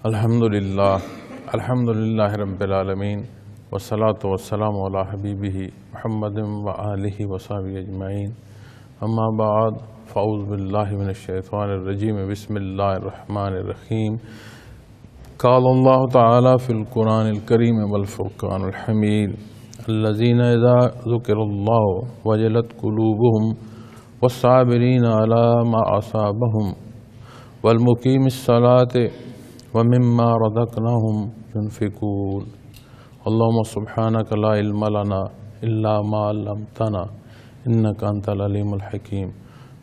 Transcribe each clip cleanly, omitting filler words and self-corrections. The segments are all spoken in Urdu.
الحمدللہ رب العالمین والصلاة والسلام علی حبیبہ محمد و آلہ وصحبہ اجمعین اما بعد فاعوذ باللہ من الشیطان الرجیم بسم اللہ الرحمن الرحیم قال اللہ تعالی فی القرآن الکریم والفرقان الحمید الذین اذا ذکر اللہ وجلت قلوبہم والصابرین علی ما اصابہم والمقیم الصلاۃ ومما رزقناهم ينفقون اللهم سبحانك لا علم لنا الا ما علمتنا انك انت العليم الحكيم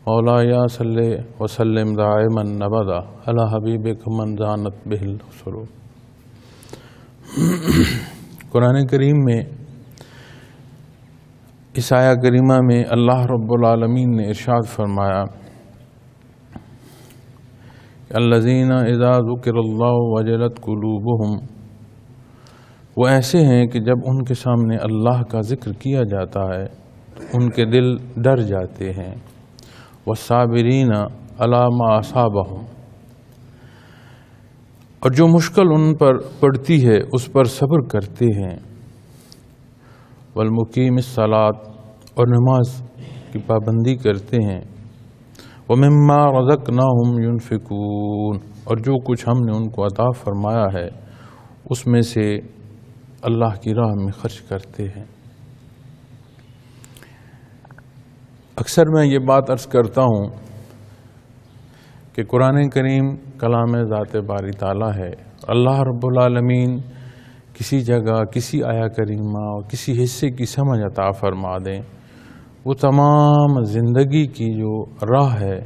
مولاي صل وسلم دائما ابدا على حبيبك من زانت به الرسل۔ قرآن کریم میں اس آیہ کریمہ میں اللہ رب العالمین نے ارشاد فرمایا الذین اذا ذکر اللہ وجلت قلوبہم، وہ ایسے ہیں کہ جب ان کے سامنے اللہ کا ذکر کیا جاتا ہے تو ان کے دل ڈر جاتے ہیں۔ والصابرین علی ما اصابہم، اور جو مشکل ان پر پڑتی ہے اس پر صبر کرتے ہیں۔ والمقیم الصلاۃ، اور نماز کی پابندی کرتے ہیں۔ وَمِمَّا رَزَقْنَاهُمْ يُنْفِقُونَ، اور جو کچھ ہم نے ان کو عطا فرمایا ہے اس میں سے اللہ کی راہ میں خرچ کرتے ہیں۔ اکثر میں یہ بات عرض کرتا ہوں کہ قرآن کریم کلام ذات باری تعالیٰ ہے۔ اللہ رب العالمین کسی جگہ کسی آیہ کریمہ اور کسی حصے کی سمجھ عطا فرما دیں، وہ تمام زندگی کی جو راہ ہے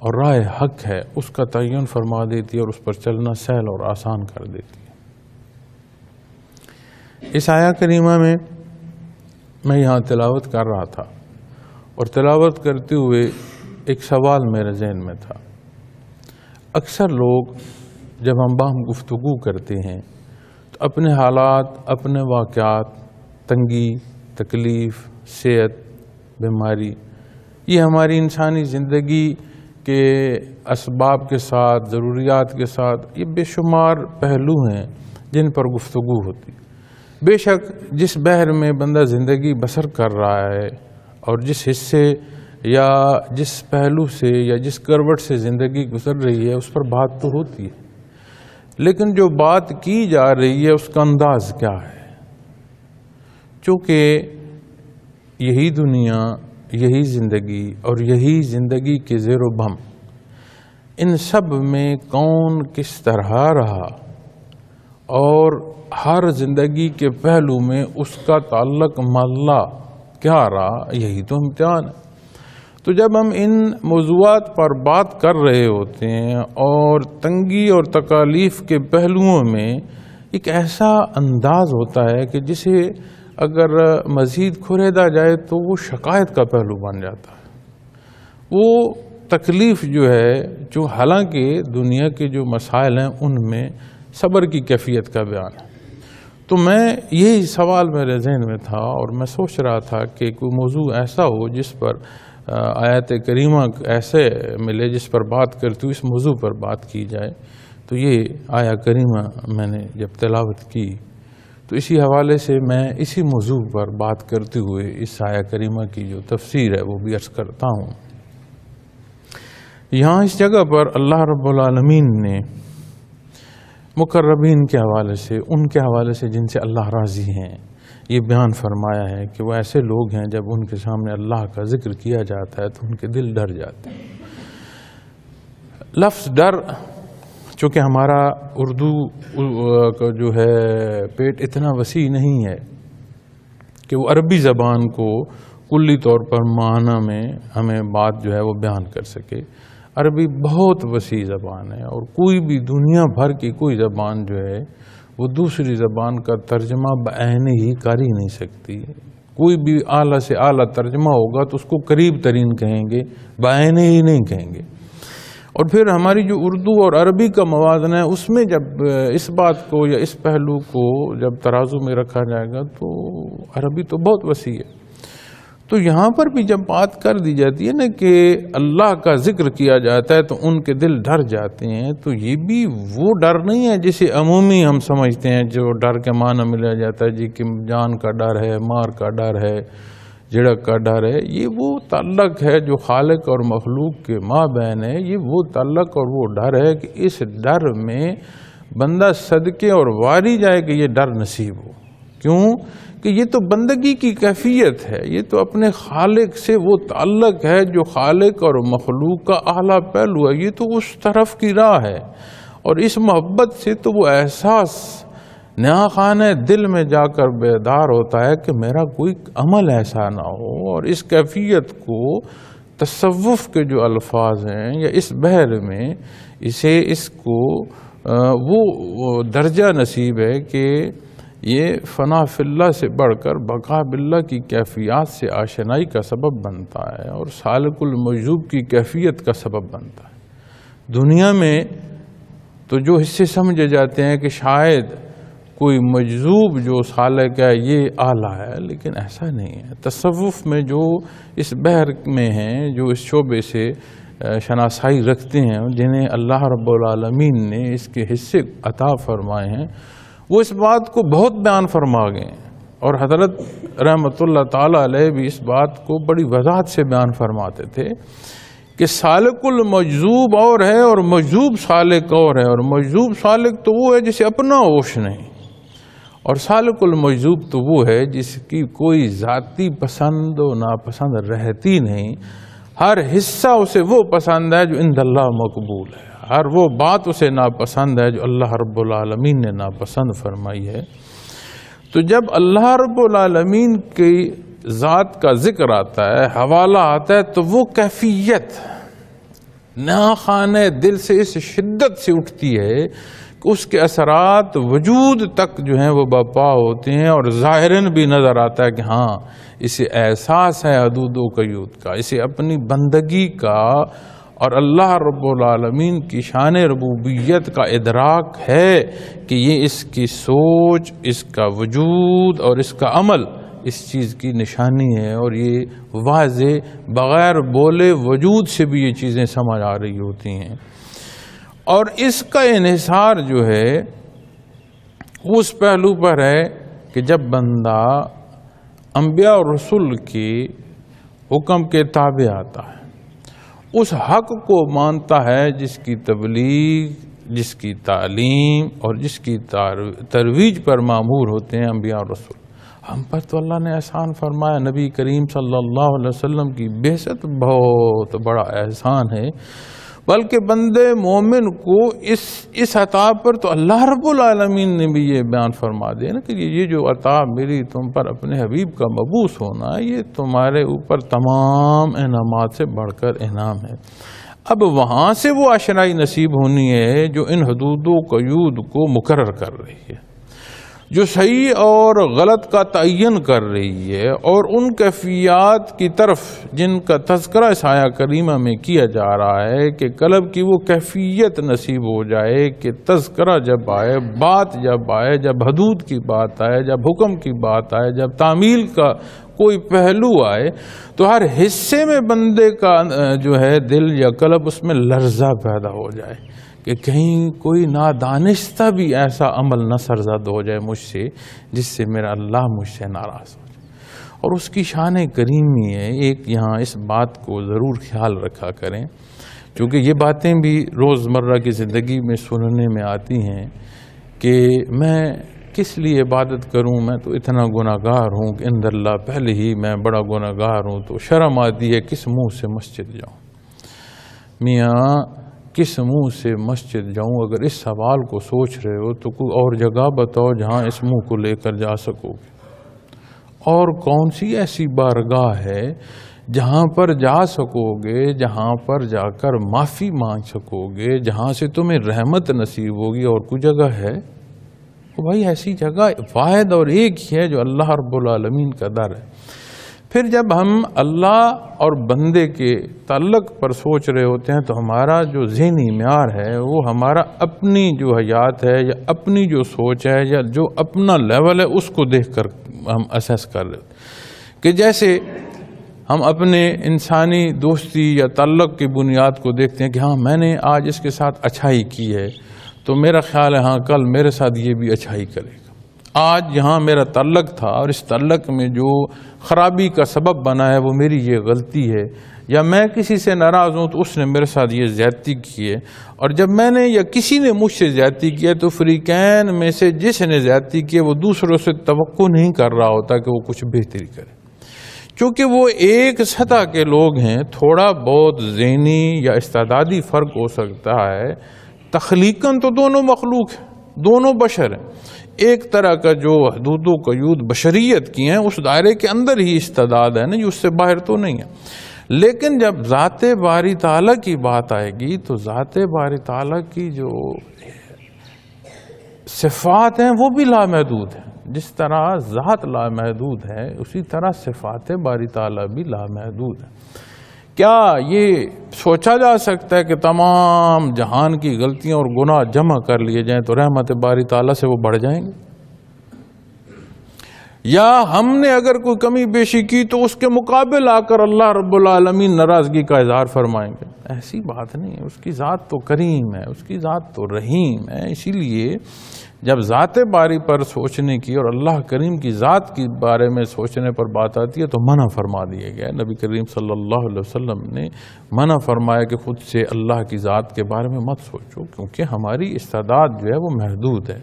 اور راہ حق ہے اس کا تعین فرما دیتی ہے اور اس پر چلنا سہل اور آسان کر دیتی ہے۔ اس آیہ کریمہ میں یہاں تلاوت کر رہا تھا اور تلاوت کرتے ہوئے ایک سوال میرے ذہن میں تھا۔ اکثر لوگ جب ہم باہم گفتگو کرتے ہیں تو اپنے حالات، اپنے واقعات، تنگی، تکلیف، صحت، بیماری، یہ ہماری انسانی زندگی کے اسباب کے ساتھ، ضروریات کے ساتھ یہ بے شمار پہلو ہیں جن پر گفتگو ہوتی۔ بے شک جس بحر میں بندہ زندگی بسر کر رہا ہے اور جس حصے یا جس پہلو سے یا جس کروٹ سے زندگی گزر رہی ہے اس پر بات تو ہوتی ہے، لیکن جو بات کی جا رہی ہے اس کا انداز کیا ہے؟ چونکہ یہی دنیا، یہی زندگی اور یہی زندگی کے زیر و بم، ان سب میں کون کس طرح رہا اور ہر زندگی کے پہلو میں اس کا تعلق اللہ کیا رہا، یہی تو امتحان ہے۔ تو جب ہم ان موضوعات پر بات کر رہے ہوتے ہیں اور تنگی اور تکالیف کے پہلوؤں میں ایک ایسا انداز ہوتا ہے کہ جسے اگر مزید کھریدا جائے تو وہ شکایت کا پہلو بن جاتا ہے۔ وہ تکلیف جو ہے، جو حالانکہ دنیا کے جو مسائل ہیں ان میں صبر کی کیفیت کا بیان ہے۔ تو میں یہی سوال میرے ذہن میں تھا اور میں سوچ رہا تھا کہ کوئی موضوع ایسا ہو جس پر آیت کریمہ ایسے ملے جس پر بات کرتی ہوں، اس موضوع پر بات کی جائے۔ تو یہ آیہ کریمہ میں نے جب تلاوت کی تو اسی حوالے سے میں اسی موضوع پر بات کرتے ہوئے اس آیہ کریمہ کی جو تفسیر ہے وہ بھی عرض کرتا ہوں۔ یہاں اس جگہ پر اللہ رب العالمین نے مقربین کے حوالے سے، ان کے حوالے سے جن سے اللہ راضی ہیں، یہ بیان فرمایا ہے کہ وہ ایسے لوگ ہیں جب ان کے سامنے اللہ کا ذکر کیا جاتا ہے تو ان کے دل ڈر جاتے ہیں۔ لفظ ڈر، چونکہ ہمارا اردو کا جو ہے پیٹ اتنا وسیع نہیں ہے کہ وہ عربی زبان کو کلی طور پر معنی میں ہمیں بات جو ہے وہ بیان کر سکے۔ عربی بہت وسیع زبان ہے اور کوئی بھی دنیا بھر کی کوئی زبان جو ہے وہ دوسری زبان کا ترجمہ بعین ہی کر ہی نہیں سکتی۔ کوئی بھی اعلیٰ سے اعلیٰ ترجمہ ہوگا تو اس کو قریب ترین کہیں گے، بعین ہی نہیں کہیں گے۔ اور پھر ہماری جو اردو اور عربی کا موازنہ ہے اس میں جب اس بات کو یا اس پہلو کو جب ترازو میں رکھا جائے گا تو عربی تو بہت وسیع ہے۔ تو یہاں پر بھی جب بات کر دی جاتی ہے نا کہ اللہ کا ذکر کیا جاتا ہے تو ان کے دل ڈر جاتے ہیں، تو یہ بھی وہ ڈر نہیں ہے جسے عمومی ہم سمجھتے ہیں، جو ڈر کے معنی میں لیا جاتا ہے جی کہ جان کا ڈر ہے، مار کا ڈر ہے، جھڑک کا ڈر ہے۔ یہ وہ تعلق ہے جو خالق اور مخلوق کے مابین ہے، یہ وہ تعلق اور وہ ڈر ہے کہ اس ڈر میں بندہ صدقے اور واری جائے کہ یہ ڈر نصیب ہو۔ کیوں کہ یہ تو بندگی کی کیفیت ہے، یہ تو اپنے خالق سے وہ تعلق ہے جو خالق اور مخلوق کا اعلیٰ پہلو ہے، یہ تو اس طرف کی راہ ہے، اور اس محبت سے تو وہ احساس نیا خانہ دل میں جا کر بیدار ہوتا ہے کہ میرا کوئی عمل ایسا نہ ہو، اور اس کیفیت کو تصوف کے جو الفاظ ہیں یا اس بحر میں اس کو وہ درجہ نصیب ہے کہ یہ فنا فی اللہ سے بڑھ کر بقا باللہ کی کیفیات سے آشنائی کا سبب بنتا ہے، اور سالک المجذوب کی کیفیت کا سبب بنتا ہے۔ دنیا میں تو جو حصے سمجھے جاتے ہیں کہ شاید کوئی مجذوب جو سالک ہے یہ اعلیٰ ہے، لیکن ایسا نہیں ہے۔ تصوف میں جو اس بحر میں ہیں، جو اس شعبے سے شناسائی رکھتے ہیں، جنہیں اللہ رب العالمین نے اس کے حصے عطا فرمائے ہیں، وہ اس بات کو بہت بیان فرما گئے ہیں، اور حضرت رحمۃ اللہ تعالیٰ علیہ بھی اس بات کو بڑی وضاحت سے بیان فرماتے تھے کہ سالک المجذوب اور ہے اور مجذوب سالک اور ہے، اور مجذوب سالک تو وہ ہے جسے اپنا ہوش نہیں، اور سالک المجذوب تو وہ ہے جس کی کوئی ذاتی پسند و ناپسند رہتی نہیں، ہر حصہ اسے وہ پسند ہے جو عند اللہ مقبول ہے، ہر وہ بات اسے ناپسند ہے جو اللہ رب العالمین نے ناپسند فرمائی ہے۔ تو جب اللہ رب العالمین کی ذات کا ذکر آتا ہے، حوالہ آتا ہے، تو وہ کیفیت نیا خانہ دل سے اس شدت سے اٹھتی ہے کہ اس کے اثرات وجود تک جو ہیں وہ برپا ہوتے ہیں، اور ظاہراً بھی نظر آتا ہے کہ ہاں اسے احساس ہے حدود و قیود کا، اسے اپنی بندگی کا اور اللہ رب العالمین کی شان ربوبیت کا ادراک ہے کہ یہ اس کی سوچ، اس کا وجود اور اس کا عمل اس چیز کی نشانی ہے، اور یہ واضح بغیر بولے وجود سے بھی یہ چیزیں سمجھ آ رہی ہوتی ہیں۔ اور اس کا انحصار جو ہے اس پہلو پر ہے کہ جب بندہ انبیاء اور رسول کی حکم کے تابع آتا ہے، اس حق کو مانتا ہے جس کی تبلیغ، جس کی تعلیم اور جس کی ترویج پر مامور ہوتے ہیں انبیاء اور رسول۔ ہم پر تو اللہ نے احسان فرمایا، نبی کریم صلی اللہ علیہ وسلم کی بعثت بہت بڑا احسان ہے، بلکہ بندے مومن کو اس عطا پر تو اللہ رب العالمین نے بھی یہ بیان فرما دیا نا کہ یہ جو عطا میری تم پر اپنے حبیب کا مبعوث ہونا ہے، یہ تمہارے اوپر تمام انعامات سے بڑھ کر انعام ہے۔ اب وہاں سے وہ آشنائی نصیب ہونی ہے جو ان حدود و قیود کو مقرر کر رہی ہے، جو صحیح اور غلط کا تعین کر رہی ہے، اور ان کیفیات کی طرف جن کا تذکرہ اس آیہ کریمہ میں کیا جا رہا ہے کہ قلب کی وہ کیفیت نصیب ہو جائے کہ تذکرہ جب آئے، بات جب آئے، جب حدود کی بات آئے، جب حکم کی بات آئے، جب تعمیل کا کوئی پہلو آئے، تو ہر حصے میں بندے کا جو ہے دل یا قلب اس میں لرزہ پیدا ہو جائے کہ کہیں کوئی نادانستہ بھی ایسا عمل نہ سرزد ہو جائے مجھ سے جس سے میرا اللہ مجھ سے ناراض ہو جائے۔ اور اس کی شان کریمی ہے، ایک یہاں اس بات کو ضرور خیال رکھا کریں، چونکہ یہ باتیں بھی روزمرہ کی زندگی میں سننے میں آتی ہیں کہ میں کس لیے عبادت کروں، میں تو اتنا گناہگار ہوں کہ عند اللہ پہلے ہی میں بڑا گناہگار ہوں، تو شرم آتی ہے کس منہ سے مسجد جاؤں۔ میاں کس منہ سے مسجد جاؤں؟ اگر اس سوال کو سوچ رہے ہو تو کوئی اور جگہ بتاؤ جہاں اس منہ کو لے کر جا سکو گے، اور کون سی ایسی بارگاہ ہے جہاں پر جا سکو گے، جہاں پر جا کر معافی مانگ سکو گے، جہاں سے تمہیں رحمت نصیب ہوگی؟ اور کوئی جگہ ہے؟ بھائی ایسی جگہ واحد اور ایک ہی ہے جو اللہ رب العالمین کا در ہے۔ پھر جب ہم اللہ اور بندے کے تعلق پر سوچ رہے ہوتے ہیں تو ہمارا جو ذہنی معیار ہے وہ ہمارا اپنی جو حیات ہے یا اپنی جو سوچ ہے یا جو اپنا لیول ہے اس کو دیکھ کر ہم اسیس کر رہے ہوتے ہیں کہ جیسے ہم اپنے انسانی دوستی یا تعلق کی بنیاد کو دیکھتے ہیں کہ ہاں میں نے آج اس کے ساتھ اچھائی کی ہے تو میرا خیال ہے ہاں کل میرے ساتھ یہ بھی اچھائی کرے گا۔ آج یہاں میرا تعلق تھا اور اس تعلق میں جو خرابی کا سبب بنا ہے وہ میری یہ غلطی ہے، یا میں کسی سے ناراض ہوں تو اس نے میرے ساتھ یہ زیادتی کی ہے، اور جب میں نے یا کسی نے مجھ سے زیادتی کی ہے تو فریقین میں سے جس نے زیادتی کی ہے وہ دوسروں سے توقع نہیں کر رہا ہوتا کہ وہ کچھ بہتری کرے، چونکہ وہ ایک سطح کے لوگ ہیں۔ تھوڑا بہت ذہنی یا استعدادی فرق ہو سکتا ہے، تخلیقاً تو دونوں مخلوق ہیں، دونوں بشر ہیں، ایک طرح کا جو حدود و قیود بشریت کی ہیں اس دائرے کے اندر ہی استعداد ہے نا، جو اس سے باہر تو نہیں ہے۔ لیکن جب ذات باری تعالیٰ کی بات آئے گی تو ذات باری تعالیٰ کی جو صفات ہیں وہ بھی لامحدود ہیں۔ جس طرح ذات لامحدود ہے اسی طرح صفات باری تعالیٰ بھی لامحدود ہے۔ کیا یہ سوچا جا سکتا ہے کہ تمام جہان کی غلطیاں اور گناہ جمع کر لیے جائیں تو رحمت باری تعالیٰ سے وہ بڑھ جائیں گے؟ یا ہم نے اگر کوئی کمی بیشی کی تو اس کے مقابل آ کر اللہ رب العالمین ناراضگی کا اظہار فرمائیں گے؟ ایسی بات نہیں ہے۔ اس کی ذات تو کریم ہے، اس کی ذات تو رحیم ہے۔ اسی لیے جب ذات باری پر سوچنے کی اور اللہ کریم کی ذات کے بارے میں سوچنے پر بات آتی ہے تو منع فرما دیا گیا ہے۔ نبی کریم صلی اللہ علیہ وسلم نے منع فرمایا کہ خود سے اللہ کی ذات کے بارے میں مت سوچو، کیونکہ ہماری استعداد جو ہے وہ محدود ہے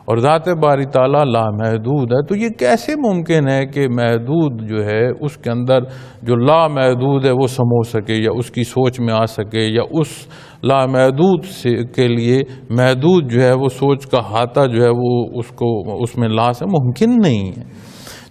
اور ذات باری تعالیٰ لامحدود ہے۔ تو یہ کیسے ممکن ہے کہ محدود جو ہے اس کے اندر جو لامحدود ہے وہ سمو سکے یا اس کی سوچ میں آ سکے، یا اس لامحدود کے لیے محدود جو ہے وہ سوچ کا احاطہ جو ہے وہ اس میں لا سے ممکن نہیں ہے،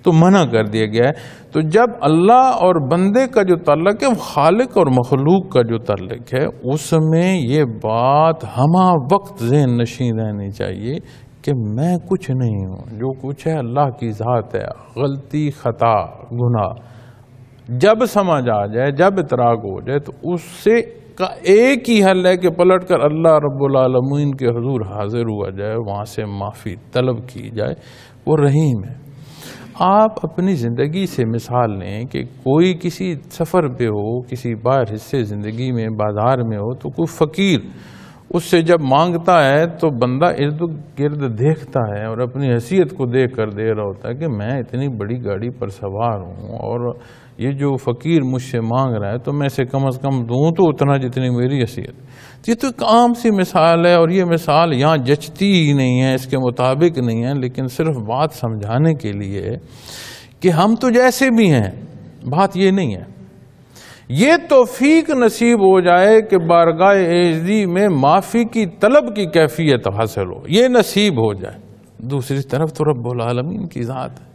تو منع کر دیا گیا ہے۔ تو جب اللہ اور بندے کا جو تعلق ہے وہ خالق اور مخلوق کا جو تعلق ہے اس میں یہ بات ہمہ وقت ذہن نشین رہنی چاہیے کہ میں کچھ نہیں ہوں، جو کچھ ہے اللہ کی ذات ہے۔ غلطی، خطا، گناہ جب سمجھ آ جائے، جب ادراک ہو جائے تو اس سے کا ایک ہی حل ہے کہ پلٹ کر اللہ رب العالمین کے حضور حاضر ہوا جائے، وہاں سے معافی طلب کی جائے۔ وہ رحیم ہے۔ آپ اپنی زندگی سے مثال لیں کہ کوئی کسی سفر پہ ہو، کسی باہر حصے زندگی میں بازار میں ہو، تو کوئی فقیر اس سے جب مانگتا ہے تو بندہ ارد گرد دیکھتا ہے اور اپنی حیثیت کو دیکھ کر دے رہا ہوتا ہے کہ میں اتنی بڑی گاڑی پر سوار ہوں اور یہ جو فقیر مجھ سے مانگ رہا ہے تو میں سے کم از کم دوں تو اتنا جتنی میری حیثیت۔ یہ تو ایک عام سی مثال ہے اور یہ مثال یہاں جچتی ہی نہیں ہے، اس کے مطابق نہیں ہے، لیکن صرف بات سمجھانے کے لیے کہ ہم تو جیسے بھی ہیں، بات یہ نہیں ہے۔ یہ توفیق نصیب ہو جائے کہ بارگاہ عزتی میں معافی کی طلب کی کیفیت حاصل ہو، یہ نصیب ہو جائے۔ دوسری طرف تو رب العالمین کی ذات ہے،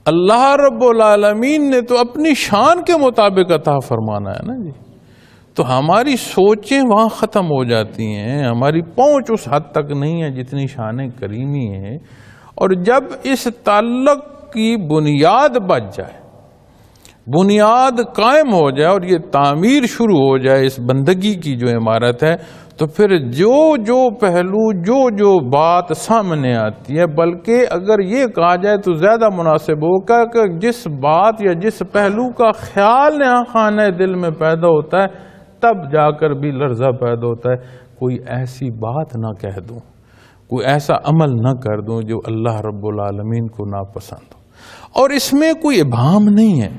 اللہ رب العالمین نے تو اپنی شان کے مطابق عطا فرمانا ہے نا جی۔ تو ہماری سوچیں وہاں ختم ہو جاتی ہیں، ہماری پہنچ اس حد تک نہیں ہے جتنی شان کریمی ہے۔ اور جب اس تعلق کی بنیاد بچ جائے، بنیاد قائم ہو جائے اور یہ تعمیر شروع ہو جائے اس بندگی کی جو عمارت ہے، تو پھر جو پہلو جو بات سامنے آتی ہے، بلکہ اگر یہ کہا جائے تو زیادہ مناسب ہوگا کہ جس بات یا جس پہلو کا خیال خانہ دل میں پیدا ہوتا ہے تب جا کر بھی لرزہ پیدا ہوتا ہے۔ کوئی ایسی بات نہ کہہ دوں، کوئی ایسا عمل نہ کر دوں جو اللہ رب العالمین کو ناپسند ہو۔ اور اس میں کوئی ابہام نہیں ہے،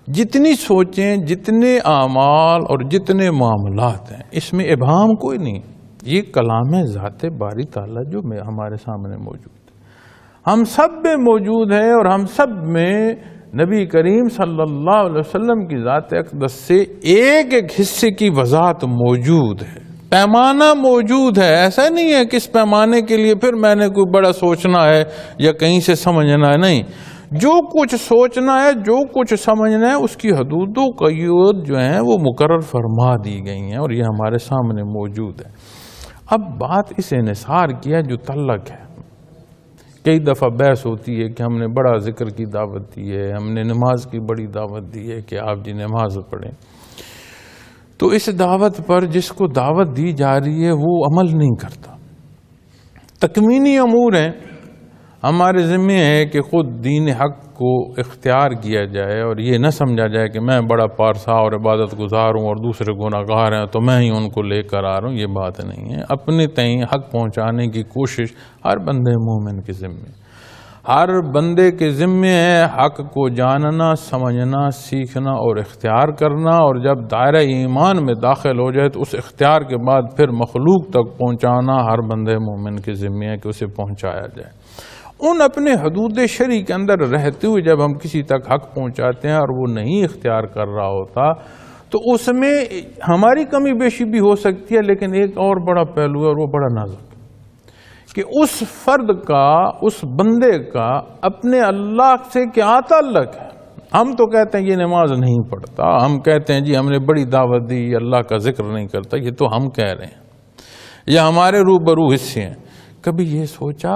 جتنی سوچیں، جتنے اعمال اور جتنے معاملات ہیں اس میں ابہام کوئی نہیں۔ یہ کلام ذات باری تعالیٰ جو ہمارے سامنے موجود ہے، ہم سب میں موجود ہے، اور ہم سب میں نبی کریم صلی اللہ علیہ وسلم کی ذات اقدس سے ایک ایک حصے کی وضاحت موجود ہے، پیمانہ موجود ہے۔ ایسا نہیں ہے کہ اس پیمانے کے لیے پھر میں نے کوئی بڑا سوچنا ہے یا کہیں سے سمجھنا ہے، نہیں۔ جو کچھ سوچنا ہے، جو کچھ سمجھنا ہے، اس کی حدود و قیود جو ہیں وہ مقرر فرما دی گئی ہیں اور یہ ہمارے سامنے موجود ہے۔ اب بات اس انحصار کی ہے جو تعلق ہے۔ کئی دفعہ بحث ہوتی ہے کہ ہم نے بڑا ذکر کی دعوت دی ہے، ہم نے نماز کی بڑی دعوت دی ہے کہ آپ جی نماز پڑھیں، تو اس دعوت پر جس کو دعوت دی جا رہی ہے وہ عمل نہیں کرتا۔ تکوینی امور ہیں، ہمارے ذمہ ہے کہ خود دین حق کو اختیار کیا جائے اور یہ نہ سمجھا جائے کہ میں بڑا پارسا اور عبادت گزار ہوں اور دوسرے گناہگار ہیں تو میں ہی ان کو لے کر آ رہا ہوں، یہ بات نہیں ہے۔ اپنے تئیں حق پہنچانے کی کوشش ہر بندے مومن کے ذمے، ہر بندے کے ذمے ہے حق کو جاننا، سمجھنا، سیکھنا اور اختیار کرنا، اور جب دائرہ ایمان میں داخل ہو جائے تو اس اختیار کے بعد پھر مخلوق تک پہنچانا ہر بندے مومن کے ذمے ہے کہ اسے پہنچایا جائے۔ ان اپنے حدود شرع کے اندر رہتے ہوئے جب ہم کسی تک حق پہنچاتے ہیں اور وہ نہیں اختیار کر رہا ہوتا تو اس میں ہماری کمی بیشی بھی ہو سکتی ہے، لیکن ایک اور بڑا پہلو ہے اور وہ بڑا نازک کہ اس فرد کا، اس بندے کا اپنے اللہ سے کیا تعلق ہے۔ ہم تو کہتے ہیں یہ نماز نہیں پڑھتا، ہم کہتے ہیں جی ہم نے بڑی دعوت دی، یہ اللہ کا ذکر نہیں کرتا، یہ تو ہم کہہ رہے ہیں یا ہمارے روبرو حصے ہیں۔ کبھی یہ سوچا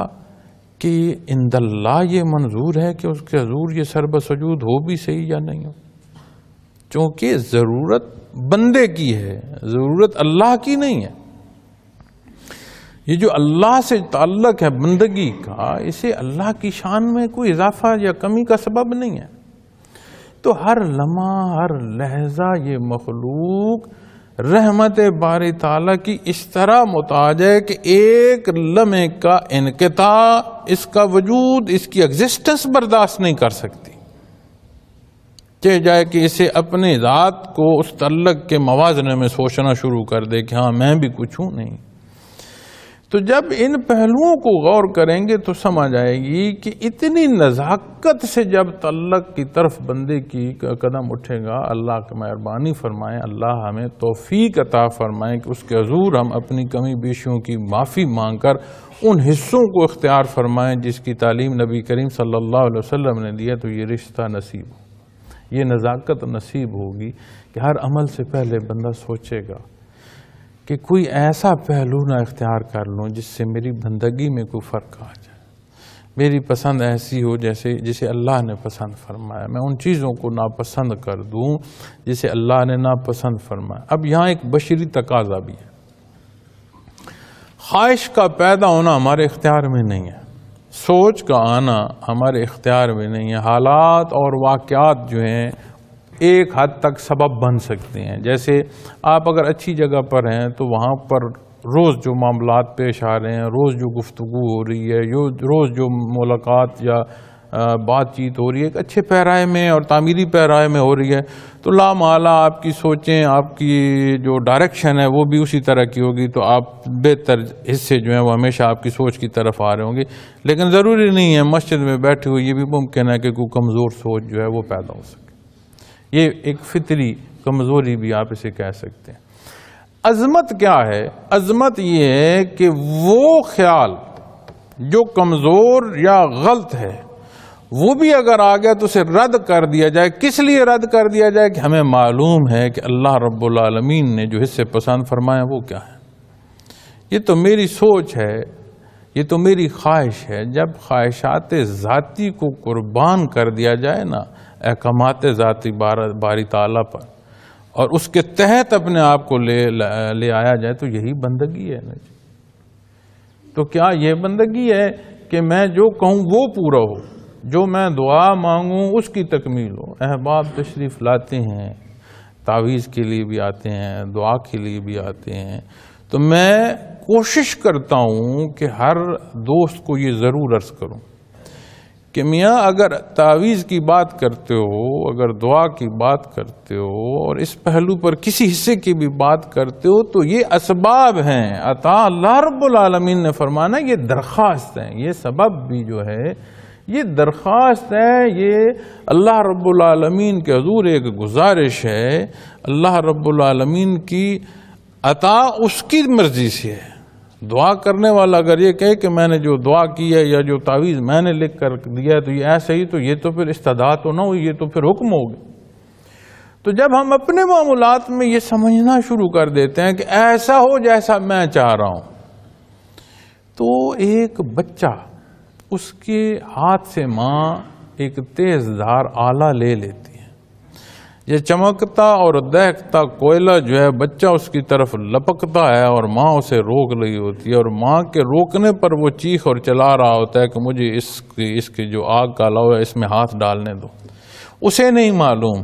کہ عند اللہ یہ منظور ہے کہ اس کے حضور یہ سرب سجود ہو بھی صحیح یا نہیں ہو؟ چونکہ ضرورت بندے کی ہے، ضرورت اللہ کی نہیں ہے۔ یہ جو اللہ سے تعلق ہے بندگی کا، اسے اللہ کی شان میں کوئی اضافہ یا کمی کا سبب نہیں ہے۔ تو ہر لمحہ، ہر لہجہ یہ مخلوق رحمت باری تعالیٰ کی اس طرح محتاج ہے کہ ایک لمحے کا انقطاع، اس کا وجود، اس کی ایگزسٹنس برداشت نہیں کر سکتی، چاہے جائے کہ اسے اپنے ذات کو اس تعلق کے موازنے میں سوچنا شروع کر دے کہ ہاں میں بھی کچھ ہوں نہیں۔ تو جب ان پہلوؤں کو غور کریں گے تو سمجھ آئے گی کہ اتنی نزاکت سے جب تعلق کی طرف بندے کی قدم اٹھے گا، اللہ کی مہربانی فرمائیں، اللہ ہمیں توفیق عطا فرمائیں کہ اس کے حضور ہم اپنی کمی بیشیوں کی معافی مانگ کر ان حصوں کو اختیار فرمائیں جس کی تعلیم نبی کریم صلی اللہ علیہ وسلم نے دیا، تو یہ رشتہ نصیب ہو، یہ نزاکت نصیب ہوگی کہ ہر عمل سے پہلے بندہ سوچے گا کہ کوئی ایسا پہلو نہ اختیار کر لوں جس سے میری بندگی میں کوئی فرق آ جائے، میری پسند ایسی ہو جسے اللہ نے پسند فرمایا، میں ان چیزوں کو ناپسند کر دوں جسے اللہ نے ناپسند فرمایا۔ اب یہاں ایک بشری تقاضا بھی ہے، خواہش کا پیدا ہونا ہمارے اختیار میں نہیں ہے، سوچ کا آنا ہمارے اختیار میں نہیں ہے۔ حالات اور واقعات جو ہیں ایک حد تک سبب بن سکتے ہیں، جیسے آپ اگر اچھی جگہ پر ہیں تو وہاں پر روز جو معاملات پیش آ رہے ہیں، روز جو گفتگو ہو رہی ہے، روز جو ملاقات یا بات چیت ہو رہی ہے ایک اچھے پیرائے میں اور تعمیری پیرائے میں ہو رہی ہے، تو لامحالہ آپ کی سوچیں، آپ کی جو ڈائریکشن ہے وہ بھی اسی طرح کی ہوگی، تو آپ بہتر حصے جو ہیں وہ ہمیشہ آپ کی سوچ کی طرف آ رہے ہوں گے۔ لیکن ضروری نہیں ہے مسجد میں بیٹھے ہوئے یہ بھی ممکن ہے کہ کوئی کمزور سوچ جو ہے وہ پیدا ہو سکے، یہ ایک فطری کمزوری بھی آپ اسے کہہ سکتے ہیں۔ عظمت کیا ہے؟ عظمت یہ ہے کہ وہ خیال جو کمزور یا غلط ہے وہ بھی اگر آ گیا تو اسے رد کر دیا جائے۔ کس لیے رد کر دیا جائے؟ کہ ہمیں معلوم ہے کہ اللہ رب العالمین نے جو حصے پسند فرمائے وہ کیا ہے۔ یہ تو میری سوچ ہے، یہ تو میری خواہش ہے۔ جب خواہشات ذاتی کو قربان کر دیا جائے نا احکامات ذاتی باری تعالیٰ پر، اور اس کے تحت اپنے آپ کو لے آیا جائے تو یہی بندگی ہے نا۔ تو کیا یہ بندگی ہے کہ میں جو کہوں وہ پورا ہو، جو میں دعا مانگوں اس کی تکمیل ہو؟ احباب تشریف لاتے ہیں، تعویذ کے لیے بھی آتے ہیں، دعا کے لیے بھی آتے ہیں، تو میں کوشش کرتا ہوں کہ ہر دوست کو یہ ضرور عرض کروں کہ میاں اگر تعویذ کی بات کرتے ہو، اگر دعا کی بات کرتے ہو اور اس پہلو پر کسی حصے کی بھی بات کرتے ہو تو یہ اسباب ہیں عطا اللہ رب العالمین نے فرمانا، یہ درخواست ہیں، یہ سبب بھی جو ہے یہ درخواست ہے، یہ اللہ رب العالمین کے حضور ایک گزارش ہے۔ اللہ رب العالمین کی عطا اس کی مرضی سے ہے۔ دعا کرنے والا اگر یہ کہے کہ میں نے جو دعا کی ہے یا جو تعویذ میں نے لکھ کر دیا ہے تو یہ ایسا ہی، تو یہ تو پھر استدعا تو نہ ہوئی، یہ تو پھر حکم ہوگا۔ تو جب ہم اپنے معاملات میں یہ سمجھنا شروع کر دیتے ہیں کہ ایسا ہو جیسا میں چاہ رہا ہوں، تو ایک بچہ اس کے ہاتھ سے ماں ایک تیز دھار آلہ لے لیتی ہے، یہ چمکتا اور دہکتا کوئلہ جو ہے بچہ اس کی طرف لپکتا ہے اور ماں اسے روک رہی ہوتی ہے، اور ماں کے روکنے پر وہ چیخ اور چلا رہا ہوتا ہے کہ مجھے اس کی جو آگ کا لو ہے اس میں ہاتھ ڈالنے دو۔ اسے نہیں معلوم،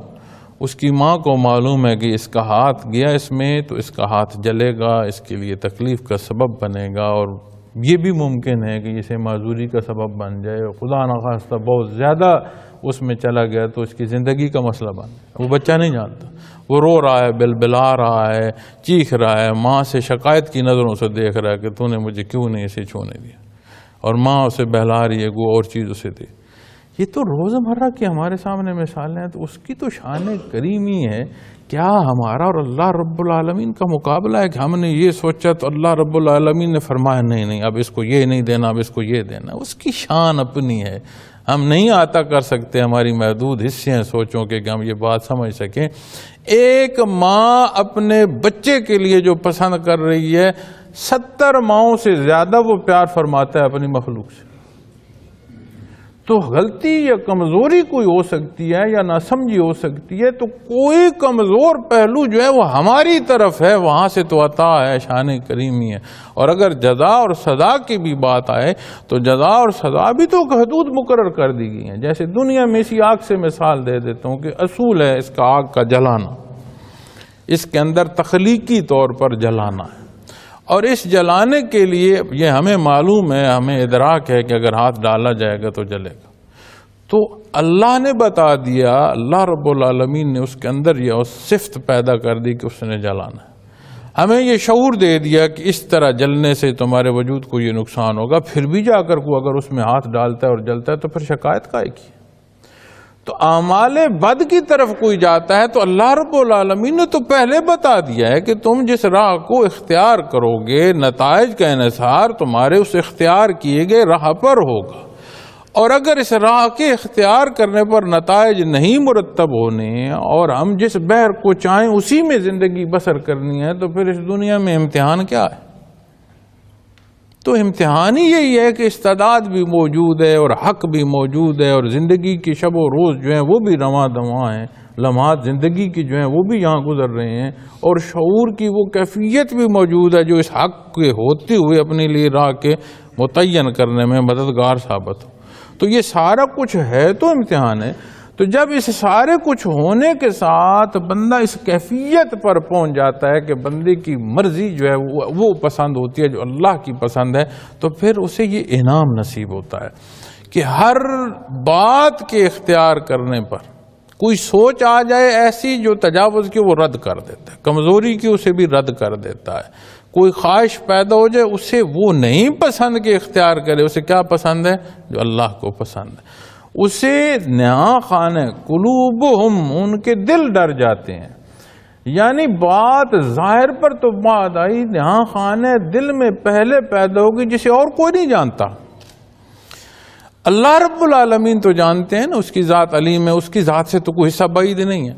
اس کی ماں کو معلوم ہے کہ اس کا ہاتھ گیا اس میں تو اس کا ہاتھ جلے گا، اس کے لیے تکلیف کا سبب بنے گا، اور یہ بھی ممکن ہے کہ اسے معذوری کا سبب بن جائے، اور خدا نخواستہ بہت زیادہ اس میں چلا گیا تو اس کی زندگی کا مسئلہ بن جائے۔ وہ بچہ نہیں جانتا، وہ رو رہا ہے، بلبلا رہا ہے، چیخ رہا ہے، ماں سے شکایت کی نظروں سے دیکھ رہا ہے کہ تو نے مجھے کیوں نہیں اسے چھونے دیا، اور ماں اسے بہلا رہی ہے، کوئی اور چیز اسے دے۔ یہ تو روزمرہ کی ہمارے سامنے مثالیں ہیں، تو اس کی تو شان کریمی ہے۔ کیا ہمارا اور اللہ رب العالمین کا مقابلہ ہے کہ ہم نے یہ سوچا تو اللہ رب العالمین نے فرمایا نہیں اب اس کو یہ نہیں دینا، اب اس کو یہ دینا۔ اس کی شان اپنی ہے، ہم نہیں عطا کر سکتے، ہماری محدود حصے ہیں سوچوں کے کہ ہم یہ بات سمجھ سکیں۔ ایک ماں اپنے بچے کے لیے جو پسند کر رہی ہے، 70 ماؤں سے زیادہ وہ پیار فرماتا ہے اپنی مخلوق سے۔ تو غلطی یا کمزوری کوئی ہو سکتی ہے یا ناسمجھی ہو سکتی ہے، تو کوئی کمزور پہلو جو ہے وہ ہماری طرف ہے، وہاں سے تو عطا ہے، شان کریمی ہے۔ اور اگر جزا اور سزا کی بھی بات آئے تو جزا اور سزا بھی تو حدود مقرر کر دی گئی ہیں۔ جیسے دنیا میں اسی آگ سے مثال دے دیتا ہوں کہ اصول ہے اس کا آگ کا جلانا، اس کے اندر تخلیقی طور پر جلانا ہے، اور اس جلانے کے لیے یہ ہمیں معلوم ہے، ہمیں ادراک ہے کہ اگر ہاتھ ڈالا جائے گا تو جلے گا۔ تو اللہ نے بتا دیا، اللہ رب العالمین نے اس کے اندر یہ صفت پیدا کر دی کہ اس نے جلانا ہے۔ ہمیں یہ شعور دے دیا کہ اس طرح جلنے سے تمہارے وجود کو یہ نقصان ہوگا، پھر بھی جا کر کو اگر اس میں ہاتھ ڈالتا ہے اور جلتا ہے تو پھر شکایت کائے کی؟ تو اعمال بد کی طرف کوئی جاتا ہے تو اللہ رب العالمین نے تو پہلے بتا دیا ہے کہ تم جس راہ کو اختیار کرو گے، نتائج کا انحصار تمہارے اس اختیار کیے گئے راہ پر ہوگا، اور اگر اس راہ کے اختیار کرنے پر نتائج نہیں مرتب ہونے اور ہم جس بحر کو چاہیں اسی میں زندگی بسر کرنی ہے، تو پھر اس دنیا میں امتحان کیا ہے؟ تو امتحان ہی یہی ہے کہ استعداد بھی موجود ہے اور حق بھی موجود ہے، اور زندگی کی شب و روز جو ہیں وہ بھی رواں دواں ہیں، لمحات زندگی کی جو ہیں وہ بھی یہاں گزر رہے ہیں، اور شعور کی وہ کیفیت بھی موجود ہے جو اس حق کے ہوتے ہوئے اپنے لیے راہ کے متعین کرنے میں مددگار ثابت ہو۔ تو یہ سارا کچھ ہے تو امتحان ہے۔ تو جب اس سارے کچھ ہونے کے ساتھ بندہ اس کیفیت پر پہنچ جاتا ہے کہ بندے کی مرضی جو ہے وہ پسند ہوتی ہے جو اللہ کی پسند ہے، تو پھر اسے یہ انعام نصیب ہوتا ہے کہ ہر بات کے اختیار کرنے پر کوئی سوچ آ جائے ایسی جو تجاوز کی، وہ رد کر دیتا ہے، کمزوری کی اسے بھی رد کر دیتا ہے، کوئی خواہش پیدا ہو جائے اسے وہ نہیں پسند کہ اختیار کرے، اسے کیا پسند ہے؟ جو اللہ کو پسند ہے۔ اسے نہا خانہ قلوبہم، ان کے دل ڈر جاتے ہیں، یعنی بات ظاہر پر تو بات آئی، نہا خانہ دل میں پہلے پیدا ہوگی جسے اور کوئی نہیں جانتا۔ اللہ رب العالمین تو جانتے ہیں نا، اس کی ذات علیم ہے، اس کی ذات سے تو کوئی حصہ بعید نہیں ہے۔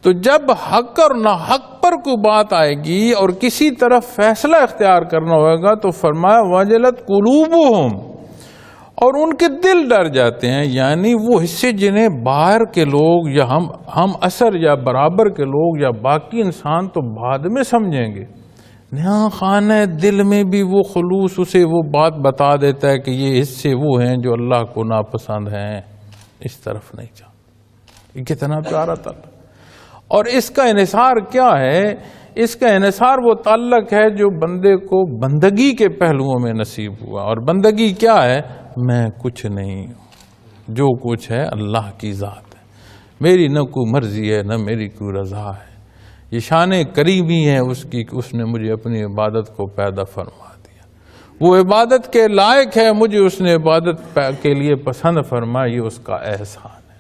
تو جب حق اور ناحق پر کوئی بات آئے گی اور کسی طرف فیصلہ اختیار کرنا ہوگا تو فرمایا وجلت قلوبہم، اور ان کے دل ڈر جاتے ہیں، یعنی وہ حصے جنہیں باہر کے لوگ یا ہم اثر یا برابر کے لوگ یا باقی انسان تو بعد میں سمجھیں گے، نہاں خانہ دل میں بھی وہ خلوص اسے وہ بات بتا دیتا ہے کہ یہ حصے وہ ہیں جو اللہ کو ناپسند ہیں، اس طرف نہیں جا۔ یہ کتنا پیارا تعلق، اور اس کا انحصار کیا ہے؟ اس کا انحصار وہ تعلق ہے جو بندے کو بندگی کے پہلوؤں میں نصیب ہوا، اور بندگی کیا ہے؟ میں کچھ نہیں ہوں، جو کچھ ہے اللہ کی ذات ہے، میری نہ کوئی مرضی ہے نہ میری کوئی رضا ہے، یہ شان کریمی ہے اس کی کہ اس نے مجھے اپنی عبادت کو پیدا فرما دیا، وہ عبادت کے لائق ہے، مجھے اس نے عبادت کے لیے پسند فرمائی، یہ اس کا احسان ہے۔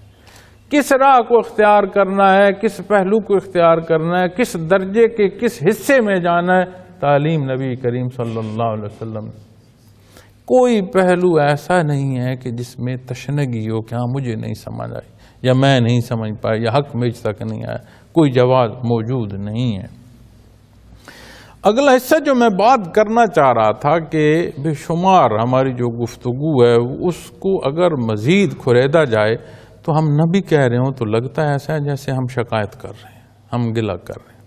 کس راہ کو اختیار کرنا ہے، کس پہلو کو اختیار کرنا ہے، کس درجے کے کس حصے میں جانا ہے، تعلیم نبی کریم صلی اللہ علیہ وسلم۔ کوئی پہلو ایسا نہیں ہے کہ جس میں تشنگی ہو کہ ہاں مجھے نہیں سمجھ آئی یا میں نہیں سمجھ پایا یا حق مجھ تک نہیں آیا، کوئی جواز موجود نہیں ہے۔ اگلا حصہ جو میں بات کرنا چاہ رہا تھا کہ بے شمار ہماری جو گفتگو ہے اس کو اگر مزید کھریدا جائے تو ہم نہ بھی کہہ رہے ہوں تو لگتا ہے ایسا ہے جیسے ہم شکایت کر رہے ہیں، ہم گلہ کر رہے ہیں۔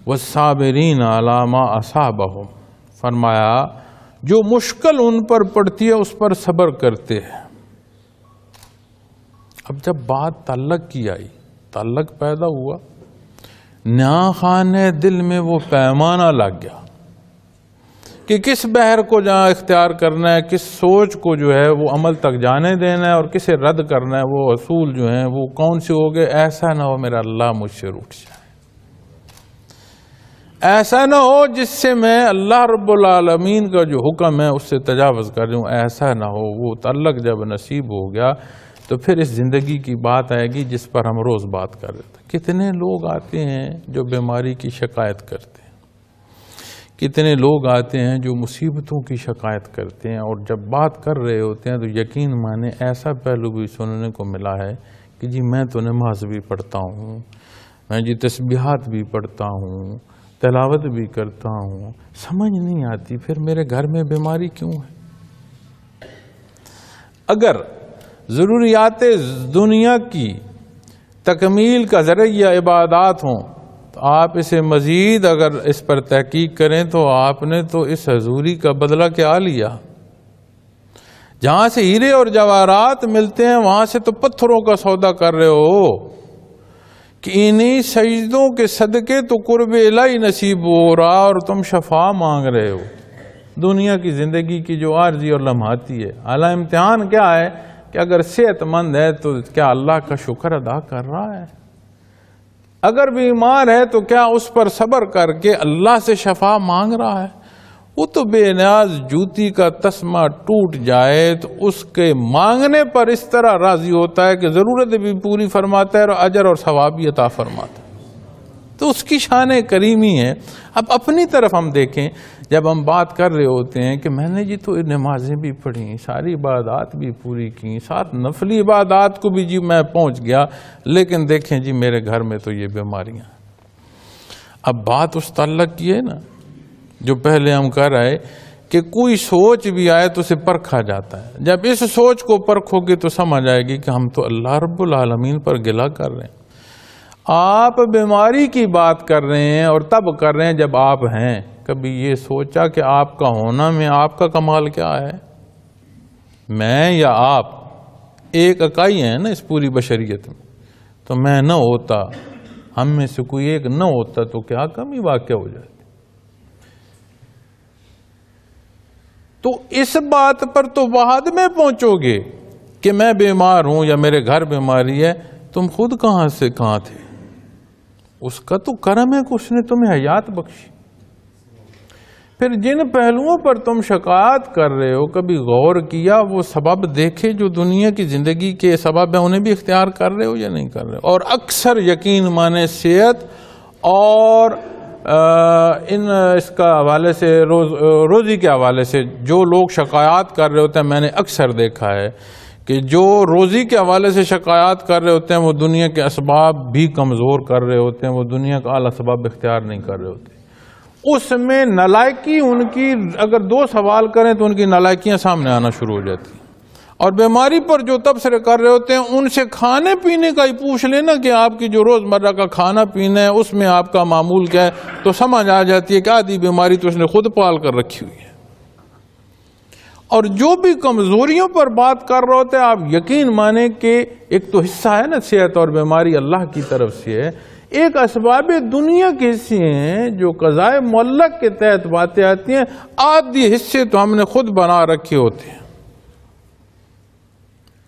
وَالصَّابِرِينَ عَلَىٰ مَا أَصَابَهُمْ، فرمایا جو مشکل ان پر پڑتی ہے اس پر صبر کرتے ہیں۔ اب جب بات تعلق کی آئی، تعلق پیدا ہوا، نیا خانے دل میں وہ پیمانہ لگ گیا کہ کس بحر کو جہاں اختیار کرنا ہے، کس سوچ کو جو ہے وہ عمل تک جانے دینا ہے اور کسے رد کرنا ہے، وہ اصول جو ہیں وہ کون سے ہو گئے۔ ایسا نہ ہو میرا اللہ مجھ سے روٹ جائے، ایسا نہ ہو جس سے میں اللہ رب العالمین کا جو حکم ہے اس سے تجاوز کر رہا ہوں، ایسا نہ ہو۔ وہ تعلق جب نصیب ہو گیا تو پھر اس زندگی کی بات آئے گی جس پر ہم روز بات کر رہے تھے۔ کتنے لوگ آتے ہیں جو بیماری کی شکایت کرتے ہیں، کتنے لوگ آتے ہیں جو مصیبتوں کی شکایت کرتے ہیں، اور جب بات کر رہے ہوتے ہیں تو یقین مانے ایسا پہلو بھی سننے کو ملا ہے کہ جی میں تو نماز بھی پڑھتا ہوں، میں جی تسبیحات بھی پڑھتا ہوں، تلاوت بھی کرتا ہوں، سمجھ نہیں آتی پھر میرے گھر میں بیماری کیوں ہے۔ اگر ضروریات دنیا کی تکمیل کا ذریعہ عبادات ہوں تو آپ اسے مزید اگر اس پر تحقیق کریں تو آپ نے تو اس حضوری کا بدلہ کیا لیا۔ جہاں سے ہیرے اور جواہرات ملتے ہیں وہاں سے تو پتھروں کا سودا کر رہے ہو کہ انہی سجدوں کے صدقے تو قرب الہی نصیب ہو رہا اور تم شفا مانگ رہے ہو۔ دنیا کی زندگی کی جو عارضی اور لمحاتی ہے، اعلیٰ امتحان کیا ہے کہ اگر صحت مند ہے تو کیا اللہ کا شکر ادا کر رہا ہے، اگر بیمار ہے تو کیا اس پر صبر کر کے اللہ سے شفا مانگ رہا ہے۔ وہ تو بے نیاز جوتی کا تسمہ ٹوٹ جائے تو اس کے مانگنے پر اس طرح راضی ہوتا ہے کہ ضرورت بھی پوری فرماتا ہے اور اجر اور ثواب بھی عطا فرماتا ہے۔ تو اس کی شان کریمی ہے۔ اب اپنی طرف ہم دیکھیں، جب ہم بات کر رہے ہوتے ہیں کہ میں نے جی تو نمازیں بھی پڑھیں، ساری عبادات بھی پوری کی، ساتھ نفلی عبادات کو بھی جی میں پہنچ گیا، لیکن دیکھیں جی میرے گھر میں تو یہ بیماریاں۔ اب بات اس تعلق کی ہے نا جو پہلے ہم کر رہے کہ کوئی سوچ بھی آئے تو اسے پرکھا جاتا ہے۔ جب اس سوچ کو پرکھو گے تو سمجھ آئے گی کہ ہم تو اللہ رب العالمین پر گلہ کر رہے ہیں۔ آپ بیماری کی بات کر رہے ہیں اور تب کر رہے ہیں جب آپ ہیں۔ کبھی یہ سوچا کہ آپ کا ہونا میں آپ کا کمال کیا ہے؟ میں یا آپ ایک اکائی ہیں نا اس پوری بشریت میں، تو میں نہ ہوتا، ہم میں سے کوئی ایک نہ ہوتا تو کیا کمی واقع ہو جاتی۔ تو اس بات پر تو بعد میں پہنچو گے کہ میں بیمار ہوں یا میرے گھر بیماری ہے، تم خود کہاں سے کہاں تھے؟ اس کا تو کرم ہے کہ اس نے تمہیں حیات بخشی۔ پھر جن پہلوؤں پر تم شکایت کر رہے ہو کبھی غور کیا وہ سبب دیکھے جو دنیا کی زندگی کے سبب ہیں، انہیں بھی اختیار کر رہے ہو یا نہیں کر رہے ہو؟ اور اکثر یقین مانے صحت اور اس کا حوالے سے روزی کے حوالے سے جو لوگ شکایات کر رہے ہوتے ہیں، میں نے اکثر دیکھا ہے کہ جو روزی کے حوالے سے شکایات کر رہے ہوتے ہیں وہ دنیا کے اسباب بھی کمزور کر رہے ہوتے ہیں، وہ دنیا کا اعلیٰ اسباب اختیار نہیں کر رہے ہوتے۔ اس میں نالائکی ان کی اگر دو سوال کریں تو ان کی نالائکیاں سامنے آنا شروع ہو جاتی ہیں۔ اور بیماری پر جو تبصرے کر رہے ہوتے ہیں ان سے کھانے پینے کا ہی پوچھ لینا کہ آپ کی جو روزمرہ کا کھانا پینا ہے اس میں آپ کا معمول کیا ہے، تو سمجھ آ جاتی ہے کہ آدھی بیماری تو اس نے خود پال کر رکھی ہوئی ہے۔ اور جو بھی کمزوریوں پر بات کر رہے ہوتے ہیں آپ یقین مانیں کہ ایک تو حصہ ہے نا صحت اور بیماری اللہ کی طرف سے ہے، ایک اسباب دنیا کے حصے ہیں جو قضاء معلق کے تحت باتیں آتی ہیں، آدھی حصے تو ہم نے خود بنا رکھے ہوتے ہیں۔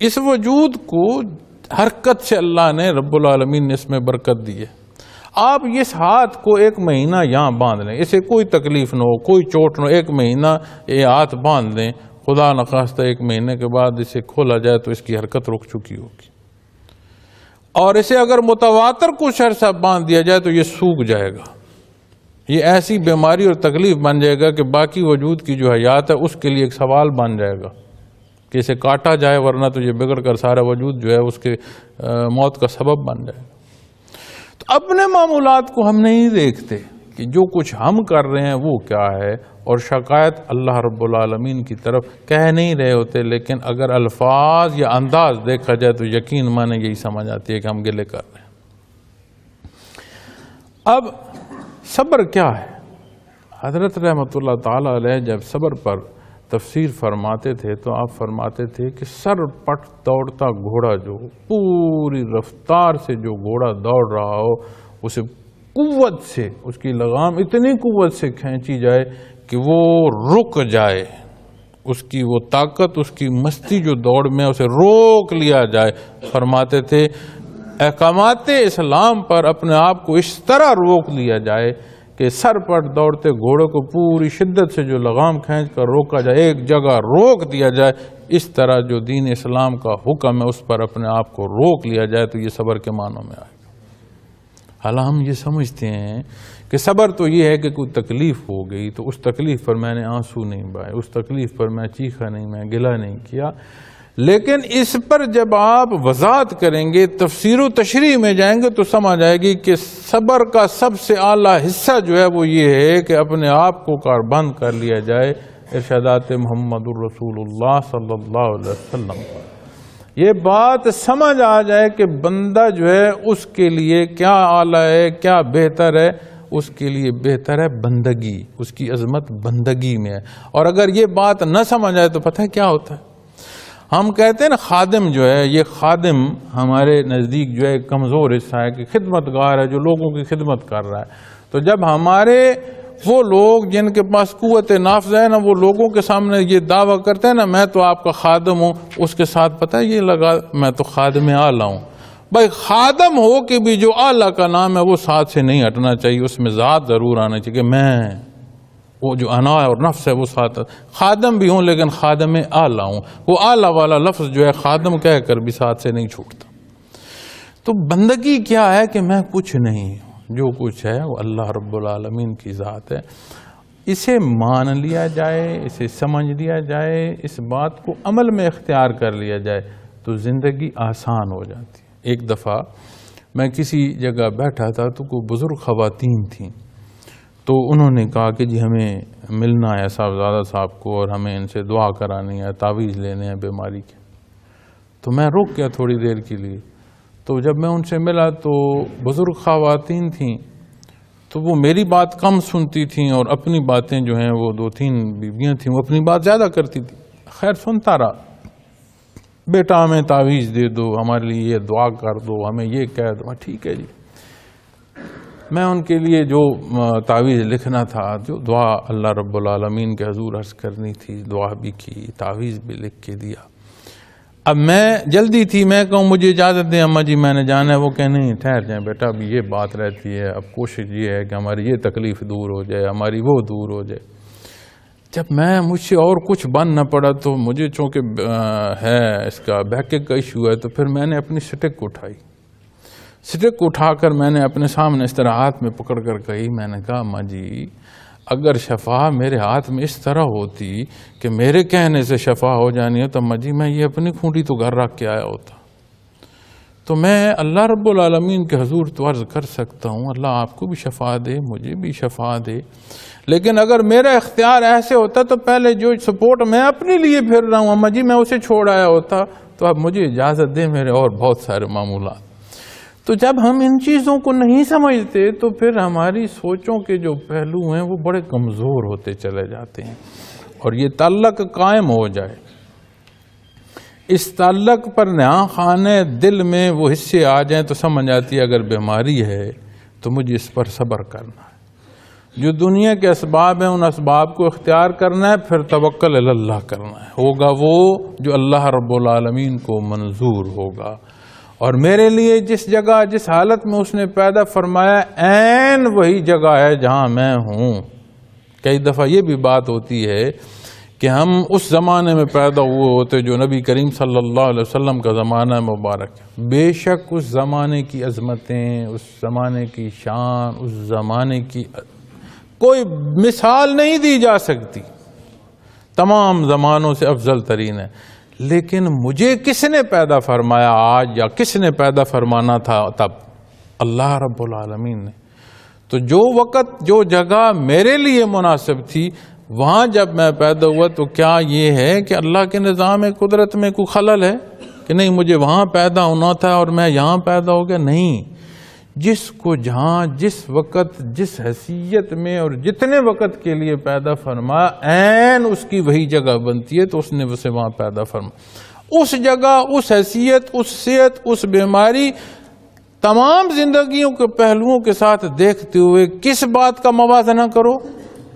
اس وجود کو حرکت سے اللہ نے رب العالمین نے اس میں برکت دی ہے۔ آپ اس ہاتھ کو ایک مہینہ یہاں باندھ لیں، اسے کوئی تکلیف نہ ہو، کوئی چوٹ نہ ہو، ایک مہینہ یہ ہاتھ باندھ لیں، خدا نخواستہ ایک مہینے کے بعد اسے کھولا جائے تو اس کی حرکت رک چکی ہوگی، اور اسے اگر متواتر کچھ عرصہ باندھ دیا جائے تو یہ سوکھ جائے گا، یہ ایسی بیماری اور تکلیف بن جائے گا کہ باقی وجود کی جو حیات ہے اس کے لیے ایک سوال بن جائے گا کہ اسے کاٹا جائے، ورنہ تو یہ بگڑ کر سارا وجود جو ہے اس کے موت کا سبب بن جائے گا۔ تو اپنے معمولات کو ہم نہیں دیکھتے کہ جو کچھ ہم کر رہے ہیں وہ کیا ہے، اور شکایت اللہ رب العالمین کی طرف کہہ نہیں رہے ہوتے، لیکن اگر الفاظ یا انداز دیکھا جائے تو یقین مانے یہی سمجھ آتی ہے کہ ہم گلے کر رہے ہیں۔ اب صبر کیا ہے؟ حضرت رحمۃ اللہ تعالی علیہ جب صبر پر تفسیر فرماتے تھے تو آپ فرماتے تھے کہ سر پٹ دوڑتا گھوڑا جو پوری رفتار سے جو گھوڑا دوڑ رہا ہو، اسے قوت سے، اس کی لگام اتنی قوت سے کھینچی جائے کہ وہ رک جائے، اس کی وہ طاقت، اس کی مستی جو دوڑ میں اسے روک لیا جائے۔ فرماتے تھے احکامات اسلام پر اپنے آپ کو اس طرح روک لیا جائے کہ سر پر دوڑتے گھوڑے کو پوری شدت سے جو لگام کھینچ کر روکا جائے، ایک جگہ روک دیا جائے، اس طرح جو دین اسلام کا حکم ہے اس پر اپنے آپ کو روک لیا جائے تو یہ صبر کے معنوں میں آئے گا۔ حالانکہ ہم یہ سمجھتے ہیں کہ صبر تو یہ ہے کہ کوئی تکلیف ہو گئی تو اس تکلیف پر میں نے آنسو نہیں بہائے، اس تکلیف پر میں چیخا نہیں، میں گلہ نہیں کیا، لیکن اس پر جب آپ وضاحت کریں گے، تفسیر و تشریح میں جائیں گے تو سمجھ آئے گی کہ صبر کا سب سے اعلیٰ حصہ جو ہے وہ یہ ہے کہ اپنے آپ کو کاربند کر لیا جائے ارشادات محمد الرسول اللہ صلی اللہ علیہ وسلم پر، یہ بات سمجھ آ جائے کہ بندہ جو ہے اس کے لیے کیا اعلیٰ ہے، کیا بہتر ہے، اس کے لیے بہتر ہے بندگی، اس کی عظمت بندگی میں ہے۔ اور اگر یہ بات نہ سمجھ آئے تو پتہ ہے کیا ہوتا ہے؟ ہم کہتے ہیں نا خادم جو ہے، یہ خادم ہمارے نزدیک جو ہے کمزور حصہ ہے کہ خدمت گار ہے جو لوگوں کی خدمت کر رہا ہے۔ تو جب ہمارے وہ لوگ جن کے پاس قوت نافذ ہے نا، وہ لوگوں کے سامنے یہ دعویٰ کرتے ہیں نا میں تو آپ کا خادم ہوں، اس کے ساتھ پتہ ہے یہ لگا میں تو خادم اعلیٰ ہوں۔ بھائی خادم ہو کہ بھی جو اعلیٰ کا نام ہے وہ ساتھ سے نہیں ہٹنا چاہیے، اس میں ذات ضرور آنا چاہیے کہ میں، وہ جو انا اور نفس ہے وہ ساتھ، خادم بھی ہوں لیکن خادم اعلیٰ ہوں، وہ اعلیٰ والا لفظ جو ہے خادم کہہ کر بھی ساتھ سے نہیں چھوٹتا۔ تو بندگی کیا ہے کہ میں کچھ نہیں ہوں، جو کچھ ہے وہ اللہ رب العالمین کی ذات ہے۔ اسے مان لیا جائے، اسے سمجھ لیا جائے، اس بات کو عمل میں اختیار کر لیا جائے تو زندگی آسان ہو جاتی ہے۔ ایک دفعہ میں کسی جگہ بیٹھا تھا تو کوئی بزرگ خواتین تھیں، تو انہوں نے کہا کہ جی ہمیں ملنا ہے صاحبزادہ صاحب کو اور ہمیں ان سے دعا کرانی ہے، تعویذ لینے ہیں بیماری کے۔ تو میں رک گیا تھوڑی دیر کے لیے، تو جب میں ان سے ملا تو بزرگ خواتین تھیں، تو وہ میری بات کم سنتی تھیں اور اپنی باتیں جو ہیں وہ 2-3 بیویاں تھیں وہ اپنی بات زیادہ کرتی تھیں۔ خیر سنتا رہا، بیٹا ہمیں تعویذ دے دو، ہمارے لیے یہ دعا کر دو، ہمیں یہ کہہ دو۔ ٹھیک ہے جی، میں ان کے لیے جو تعویذ لکھنا تھا، جو دعا اللہ رب العالمین کے حضور عرض کرنی تھی، دعا بھی کی، تعویذ بھی لکھ کے دیا۔ اب میں جلدی تھی، میں کہوں مجھے اجازت دیں اماں جی میں نے جانا ہے، وہ کہ نہیں ٹھہر جائیں بیٹا، اب یہ بات رہتی ہے، اب کوشش یہ ہے کہ ہماری یہ تکلیف دور ہو جائے، ہماری وہ دور ہو جائے۔ جب میں مجھ سے اور کچھ بن نہ پڑا تو مجھے چونکہ ہے اس کا بیک کا ایشو ہے، تو پھر میں نے اپنی سٹک اٹھائی، سٹک اٹھا کر میں نے اپنے سامنے اس طرح ہاتھ میں پکڑ کر کہی، میں نے کہا اماں جی اگر شفا میرے ہاتھ میں اس طرح ہوتی کہ میرے کہنے سے شفا ہو جانی ہے تو اماں جی میں یہ اپنی کھونٹی تو گھر رکھ کے آیا ہوتا۔ تو میں اللہ رب العالمین کے حضور تو عرض کر سکتا ہوں اللہ آپ کو بھی شفا دے، مجھے بھی شفا دے، لیکن اگر میرا اختیار ایسے ہوتا تو پہلے جو سپورٹ میں اپنے لیے پھر رہا ہوں اماں جی میں اسے چھوڑ آیا ہوتا، تو اب مجھے اجازت دے میرے اور بہت سارے معمولات۔ تو جب ہم ان چیزوں کو نہیں سمجھتے تو پھر ہماری سوچوں کے جو پہلو ہیں وہ بڑے کمزور ہوتے چلے جاتے ہیں، اور یہ تعلق قائم ہو جائے، اس تعلق پر نہاں خانے دل میں وہ حصے آ جائیں تو سمجھ آتی ہے اگر بیماری ہے تو مجھے اس پر صبر کرنا ہے، جو دنیا کے اسباب ہیں ان اسباب کو اختیار کرنا ہے، پھر توکل علی اللہ کرنا ہے، ہوگا وہ جو اللہ رب العالمین کو منظور ہوگا۔ اور میرے لیے جس جگہ جس حالت میں اس نے پیدا فرمایا عین وہی جگہ ہے جہاں میں ہوں۔ کئی دفعہ یہ بھی بات ہوتی ہے کہ ہم اس زمانے میں پیدا ہوئے ہوتے جو نبی کریم صلی اللہ علیہ وسلم کا زمانہ مبارک ہے، بے شک اس زمانے کی عظمتیں، اس زمانے کی شان، اس زمانے کی کوئی مثال نہیں دی جا سکتی، تمام زمانوں سے افضل ترین ہے، لیکن مجھے کس نے پیدا فرمایا آج، یا کس نے پیدا فرمانا تھا تب؟ اللہ رب العالمین نے۔ تو جو وقت جو جگہ میرے لیے مناسب تھی وہاں جب میں پیدا ہوا تو کیا یہ ہے کہ اللہ کے نظام قدرت میں کوئی خلل ہے کہ نہیں مجھے وہاں پیدا ہونا تھا اور میں یہاں پیدا ہو گیا؟ نہیں، جس کو جہاں جس وقت جس حیثیت میں اور جتنے وقت کے لیے پیدا فرما عین اس کی وہی جگہ بنتی ہے، تو اس نے اسے وہاں پیدا فرما. اس جگہ، اس حیثیت، اس صحت، اس بیماری، تمام زندگیوں کے پہلوؤں کے ساتھ دیکھتے ہوئے کس بات کا موازنہ کرو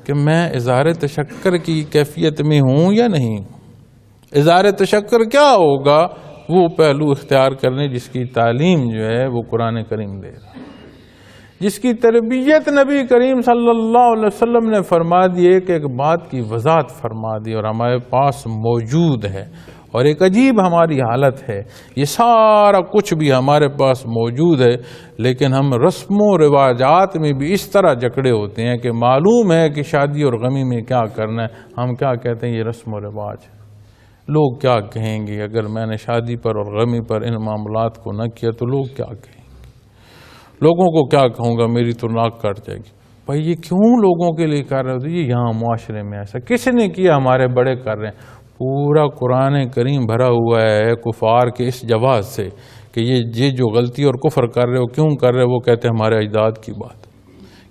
کہ میں اظہار تشکر کی کیفیت میں ہوں یا نہیں. اظہار تشکر کیا ہوگا؟ وہ پہلو اختیار کرنے جس کی تعلیم جو ہے وہ قرآن کریم دے رہا ہے، جس کی تربیت نبی کریم صلی اللہ علیہ وسلم نے فرما دی، ایک بات کی وضاحت فرما دی اور ہمارے پاس موجود ہے. اور ایک عجیب ہماری حالت ہے، یہ سارا کچھ بھی ہمارے پاس موجود ہے، لیکن ہم رسم و رواجات میں بھی اس طرح جکڑے ہوتے ہیں کہ معلوم ہے کہ شادی اور غمی میں کیا کرنا ہے، ہم کیا کہتے ہیں یہ رسم و رواج ہے. لوگ کیا کہیں گے اگر میں نے شادی پر اور غمی پر ان معاملات کو نہ کیا تو لوگ کیا کہیں گے، لوگوں کو کیا کہوں گا، میری تو ناک کٹ جائے گی. بھائی یہ کیوں لوگوں کے لیے کر رہے ہو؟ یہ یہاں معاشرے میں ایسا کس نے کیا؟ ہمارے بڑے کر رہے ہیں. پورا قرآن کریم بھرا ہوا ہے کفار کے اس جواز سے کہ یہ جو غلطی اور کفر کر رہے ہو کیوں کر رہے ہو؟ وہ کہتے ہیں ہمارے اجداد کی بات.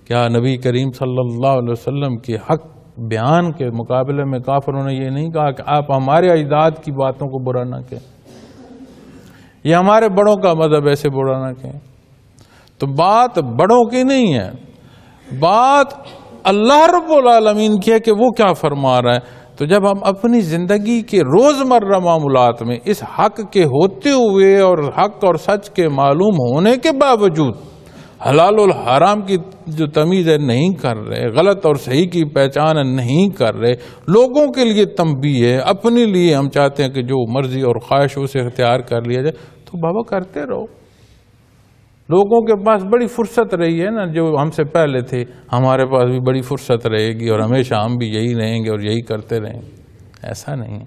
کیا نبی کریم صلی اللہ علیہ وسلم کے حق بیان کے مقابلے میں کافروں نے یہ نہیں کہا کہ آپ ہمارے اجداد کی باتوں کو برا نہ کہیں، یہ ہمارے بڑوں کا مذہب ایسے برا نہ کہیں؟ تو بات بڑوں کی نہیں ہے، بات اللہ رب العالمین کی ہے کہ وہ کیا فرما رہا ہے. تو جب ہم اپنی زندگی کے روزمرہ معاملات میں اس حق کے ہوتے ہوئے اور حق اور سچ کے معلوم ہونے کے باوجود حلال اور حرام کی جو تمیز ہے نہیں کر رہے، غلط اور صحیح کی پہچان نہیں کر رہے، لوگوں کے لیے تنبیہ ہے، اپنے لیے ہم چاہتے ہیں کہ جو مرضی اور خواہشوں سے اختیار کر لیا جائے، تو بابا کرتے رہو. لوگوں کے پاس بڑی فرصت رہی ہے نا، جو ہم سے پہلے تھے، ہمارے پاس بھی بڑی فرصت رہے گی اور ہمیشہ ہم بھی یہی رہیں گے اور یہی کرتے رہیں گے. ایسا نہیں.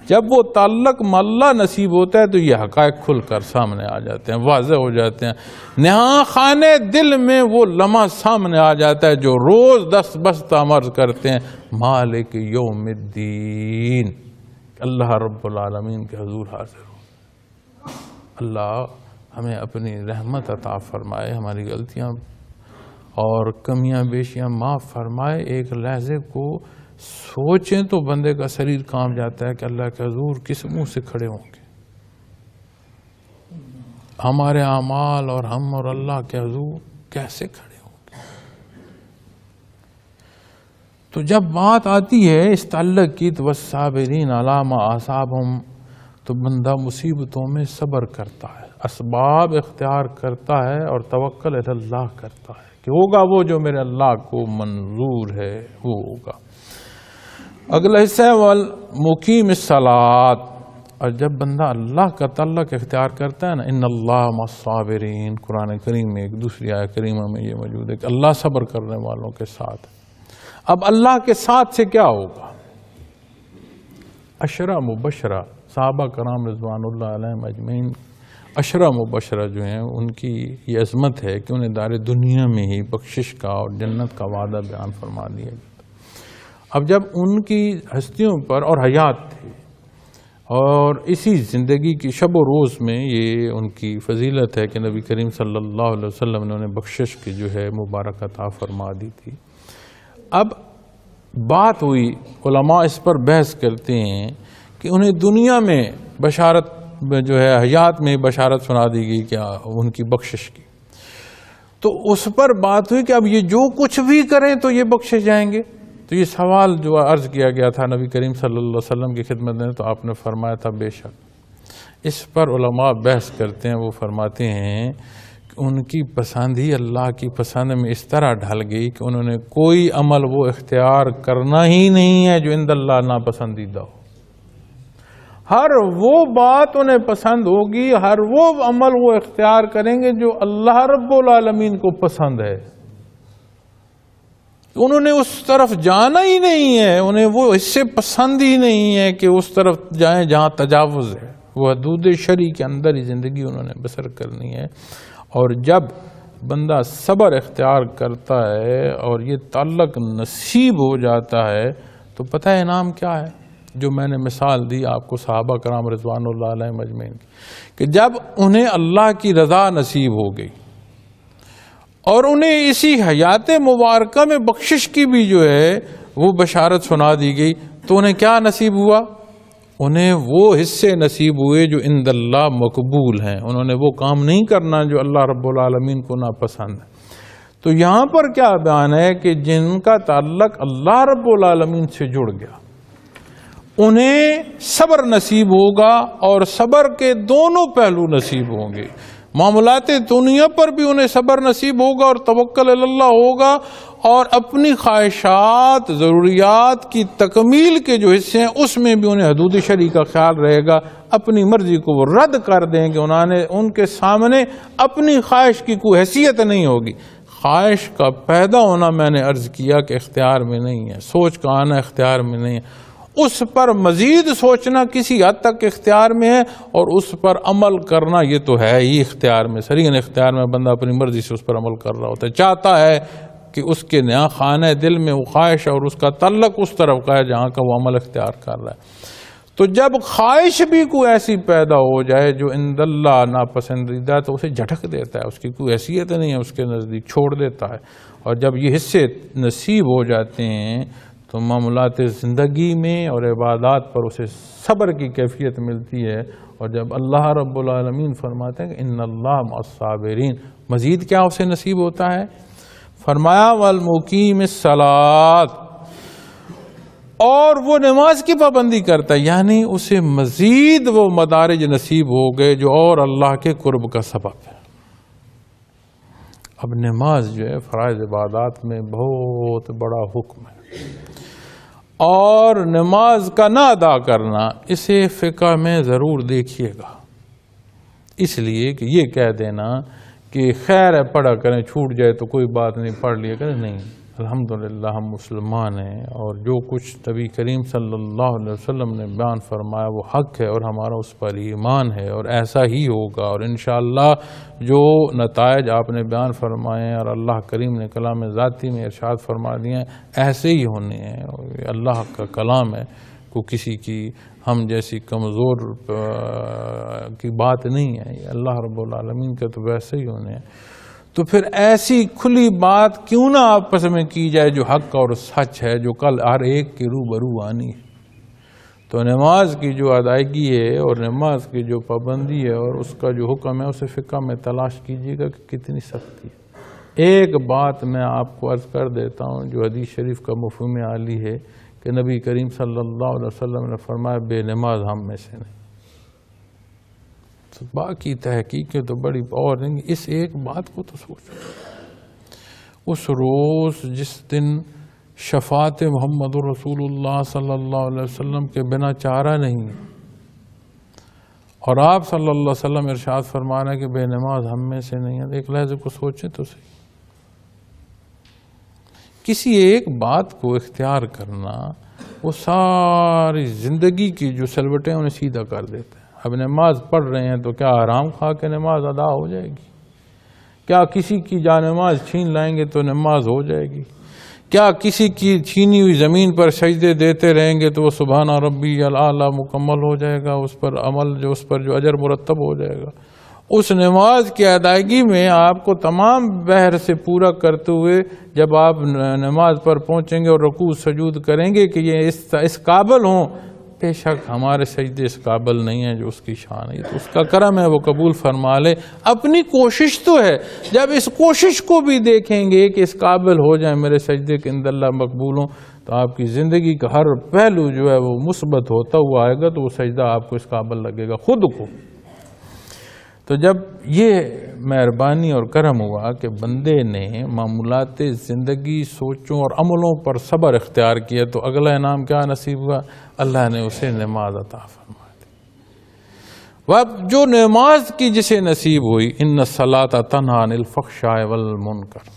جب وہ تعلق ماللہ نصیب ہوتا ہے تو یہ حقائق کھل کر سامنے آ جاتے ہیں، واضح ہو جاتے ہیں. نہاں خانے دل میں وہ لمحہ سامنے آ جاتا ہے جو روز دست بست عرض کرتے ہیں مالک یوم الدین، اللہ رب العالمین کے حضور حاضر ہو. اللہ ہمیں اپنی رحمت عطا فرمائے، ہماری غلطیاں اور کمیاں بیشیاں معاف فرمائے. ایک لحظے کو سوچیں تو بندے کا شریر کانپ جاتا ہے کہ اللہ کے حضور کس منہ سے کھڑے ہوں گے. ہمارے اعمال اور ہم اور اللہ کے حضور کیسے کھڑے ہوں گے. تو جب بات آتی ہے اس تعلق کی تو والصابرین علی ما اصابہم، تو بندہ مصیبتوں میں صبر کرتا ہے، اسباب اختیار کرتا ہے اور توکل علی اللہ کرتا ہے کہ ہوگا وہ جو میرے اللہ کو منظور ہے وہ ہوگا. اگلا حصہ والمقیم الصلاۃ، اور جب بندہ اللہ کا تعلق اختیار کرتا ہے نا، ان اللہ مع الصابرین، قرآن کریم میں ایک دوسری آیت کریمہ میں یہ موجود ہے کہ اللہ صبر کرنے والوں کے ساتھ. اب اللہ کے ساتھ سے کیا ہوگا؟ عشرہ مبشرہ، صحابہ کرام رضوان اللہ علیہم اجمعین، عشرہ مبشرہ جو ہیں ان کی یہ عظمت ہے کہ انہیں دار دنیا میں ہی بخشش کا اور جنت کا وعدہ بیان فرما دیا گیا. اب جب ان کی ہستیوں پر اور حیات تھی اور اسی زندگی کی شب و روز میں یہ ان کی فضیلت ہے کہ نبی کریم صلی اللہ علیہ وسلم نے انہیں بخشش کی جو ہے مبارک عطا فرما دی تھی. اب بات ہوئی، علماء اس پر بحث کرتے ہیں کہ انہیں دنیا میں بشارت جو ہے حیات میں بشارت سنا دی گئی کیا ان کی بخشش کی، تو اس پر بات ہوئی کہ اب یہ جو کچھ بھی کریں تو یہ بخشے جائیں گے. تو یہ سوال جو عرض کیا گیا تھا نبی کریم صلی اللہ علیہ وسلم کی خدمت میں، تو آپ نے فرمایا تھا بے شک. اس پر علماء بحث کرتے ہیں، وہ فرماتے ہیں کہ ان کی پسند ہی اللہ کی پسند میں اس طرح ڈھل گئی کہ انہوں نے کوئی عمل وہ اختیار کرنا ہی نہیں ہے جو عند اللہ ناپسندیدہ ہو. ہر وہ بات انہیں پسند ہوگی، ہر وہ عمل وہ اختیار کریں گے جو اللہ رب العالمین کو پسند ہے. انہوں نے اس طرف جانا ہی نہیں ہے، انہیں وہ اس سے پسند ہی نہیں ہے کہ اس طرف جائیں جہاں تجاوز ہے. وہ حدود شرع کے اندر ہی زندگی انہوں نے بسر کرنی ہے. اور جب بندہ صبر اختیار کرتا ہے اور یہ تعلق نصیب ہو جاتا ہے تو پتہ ہے انعام کیا ہے؟ جو میں نے مثال دی آپ کو صحابہ کرام رضوان اللہ علیہم اجمعین کی، کہ جب انہیں اللہ کی رضا نصیب ہو گئی اور انہیں اسی حیات مبارکہ میں بخشش کی بھی جو ہے وہ بشارت سنا دی گئی، تو انہیں کیا نصیب ہوا؟ انہیں وہ حصے نصیب ہوئے جو عند اللہ مقبول ہیں. انہوں نے وہ کام نہیں کرنا جو اللہ رب العالمین کو ناپسند ہے. تو یہاں پر کیا بیان ہے کہ جن کا تعلق اللہ رب العالمین سے جڑ گیا انہیں صبر نصیب ہوگا، اور صبر کے دونوں پہلو نصیب ہوں گے. معاملات دنیا پر بھی انہیں صبر نصیب ہوگا اور توکل اللہ ہوگا، اور اپنی خواہشات ضروریات کی تکمیل کے جو حصے ہیں اس میں بھی انہیں حدود شرعی کا خیال رہے گا. اپنی مرضی کو وہ رد کر دیں گے، ان کے سامنے اپنی خواہش کی کوئی حیثیت نہیں ہوگی. خواہش کا پیدا ہونا میں نے عرض کیا کہ اختیار میں نہیں ہے، سوچ کا آنا اختیار میں نہیں ہے، اس پر مزید سوچنا کسی حد تک اختیار میں ہے، اور اس پر عمل کرنا یہ تو ہے ہی اختیار میں. سریغ اختیار میں بندہ اپنی مرضی سے اس پر عمل کر رہا ہوتا ہے، چاہتا ہے کہ اس کے نیا خانہ دل میں وہ خواہش اور اس کا تعلق اس طرف کا ہے جہاں کا وہ عمل اختیار کر رہا ہے. تو جب خواہش بھی کوئی ایسی پیدا ہو جائے جو عند اللہ ناپسندیدہ ہے تو اسے جھٹک دیتا ہے، اس کی کوئی حیثیت نہیں ہے، اس کے نزدیک چھوڑ دیتا ہے. اور جب یہ حصے نصیب ہو جاتے ہیں تو معاملات زندگی میں اور عبادات پر اسے صبر کی کیفیت ملتی ہے. اور جب اللہ رب العالمین فرماتے ہیں کہ ان اللہ مع الصابرین، مزید کیا اسے نصیب ہوتا ہے؟ فرمایا والمقیم الصلاۃ، اور وہ نماز کی پابندی کرتا ہے، یعنی اسے مزید وہ مدارج نصیب ہو گئے جو اور اللہ کے قرب کا سبب ہے. اب نماز جو ہے فرائض عبادات میں بہت بڑا حکم ہے، اور نماز کا نہ ادا کرنا اسے فقہ میں ضرور دیکھیے گا. اس لیے کہ یہ کہہ دینا کہ خیر ہے پڑھا کریں، چھوٹ جائے تو کوئی بات نہیں، پڑھ لیا کریں، نہیں. الحمدللہ ہم مسلمان ہیں، اور جو کچھ نبی کریم صلی اللہ علیہ وسلم نے بیان فرمایا وہ حق ہے، اور ہمارا اس پر ایمان ہے، اور ایسا ہی ہوگا. اور انشاءاللہ جو نتائج آپ نے بیان فرمائے ہیں اور اللہ کریم نے کلام ذاتی میں ارشاد فرما دیے ہیں ایسے ہی ہونے ہیں. اور اللہ کا کلام ہے، کو کسی کی ہم جیسی کمزور کی بات نہیں ہے، یہ اللہ رب العالمین کا تو ویسے ہی ہونے ہیں. تو پھر ایسی کھلی بات کیوں نہ آپس میں کی جائے جو حق اور سچ ہے، جو کل ہر ایک کے روبرو آنی ہے. تو نماز کی جو ادائیگی ہے اور نماز کی جو پابندی ہے اور اس کا جو حکم ہے اسے فقہ میں تلاش کیجیے گا کہ کتنی سختی ہے. ایک بات میں آپ کو عرض کر دیتا ہوں جو حدیث شریف کا مفہوم عالی ہے کہ نبی کریم صلی اللہ علیہ وسلم نے فرمایا بے نماز ہم میں سے نہیں. تو باقی تحقیقیں تو بڑی اور نہیں، اس ایک بات کو تو سوچو. اس روز جس دن شفاعت محمد رسول اللہ صلی اللہ علیہ وسلم کے بنا چارہ نہیں، اور آپ صلی اللہ علیہ وسلم ارشاد فرما رہے ہیں کہ بے نماز ہم میں سے نہیں ہے. ایک لحظے کو سوچیں تو صحیح. کسی ایک بات کو اختیار کرنا وہ ساری زندگی کی جو سلوٹیں انہیں سیدھا کر دیتے ہیں. اب نماز پڑھ رہے ہیں تو کیا حرام کھا کے نماز ادا ہو جائے گی؟ کیا کسی کی جان نماز چھین لائیں گے تو نماز ہو جائے گی؟ کیا کسی کی چھینی ہوئی زمین پر سجدے دیتے رہیں گے تو وہ سبحان ربی الاعلیٰ مکمل ہو جائے گا، اس پر عمل جو اس پر جو اجر مرتب ہو جائے گا؟ اس نماز کی ادائیگی میں آپ کو تمام بحر سے پورا کرتے ہوئے جب آپ نماز پر پہنچیں گے اور رکوع سجود کریں گے کہ یہ اس قابل ہوں، بے شک ہمارے سجدے اس قابل نہیں ہیں جو اس کی شان ہے. تو اس کا کرم ہے، وہ قبول فرما لے. اپنی کوشش تو ہے، جب اس کوشش کو بھی دیکھیں گے کہ اس قابل ہو جائیں میرے سجدے کے اندر اللہ مقبول ہوں، تو آپ کی زندگی کا ہر پہلو جو ہے وہ مثبت ہوتا ہوا آئے گا، تو وہ سجدہ آپ کو اس قابل لگے گا خود کو. تو جب یہ مہربانی اور کرم ہوا کہ بندے نے معمولات زندگی سوچوں اور عملوں پر صبر اختیار کیا، تو اگلا انعام کیا نصیب ہوا؟ اللہ نے اسے نماز عطا فرما دی. اب جو نماز کی جسے نصیب ہوئی، ان الصلاۃ تنہی عن الفحشاء والمنکر.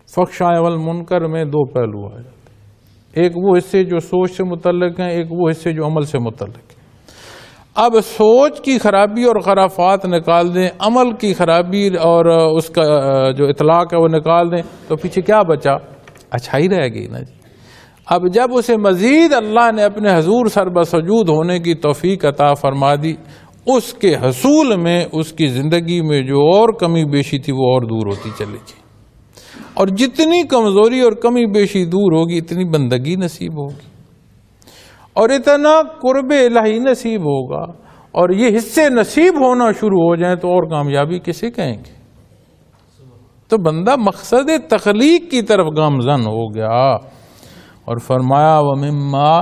فحشاء والمنکر میں دو پہلو آ جاتے ہیں، ایک وہ حصے جو سوچ سے متعلق ہیں، ایک وہ حصے جو عمل سے متعلق ہیں. اب سوچ کی خرابی اور خرافات نکال دیں، عمل کی خرابی اور اس کا جو اطلاق ہے وہ نکال دیں، تو پیچھے کیا بچا؟ اچھائی رہ گئی نا جی. اب جب اسے مزید اللہ نے اپنے حضور سر بسجود ہونے کی توفیق عطا فرما دی، اس کے حصول میں اس کی زندگی میں جو اور کمی بیشی تھی وہ اور دور ہوتی چلی گئی، اور جتنی کمزوری اور کمی بیشی دور ہوگی اتنی بندگی نصیب ہوگی اور اتنا قرب الہی نصیب ہوگا، اور یہ حصے نصیب ہونا شروع ہو جائیں تو اور کامیابی کسے کہیں گے؟ تو بندہ مقصد تخلیق کی طرف گامزن ہو گیا، اور فرمایا وَمِمَّا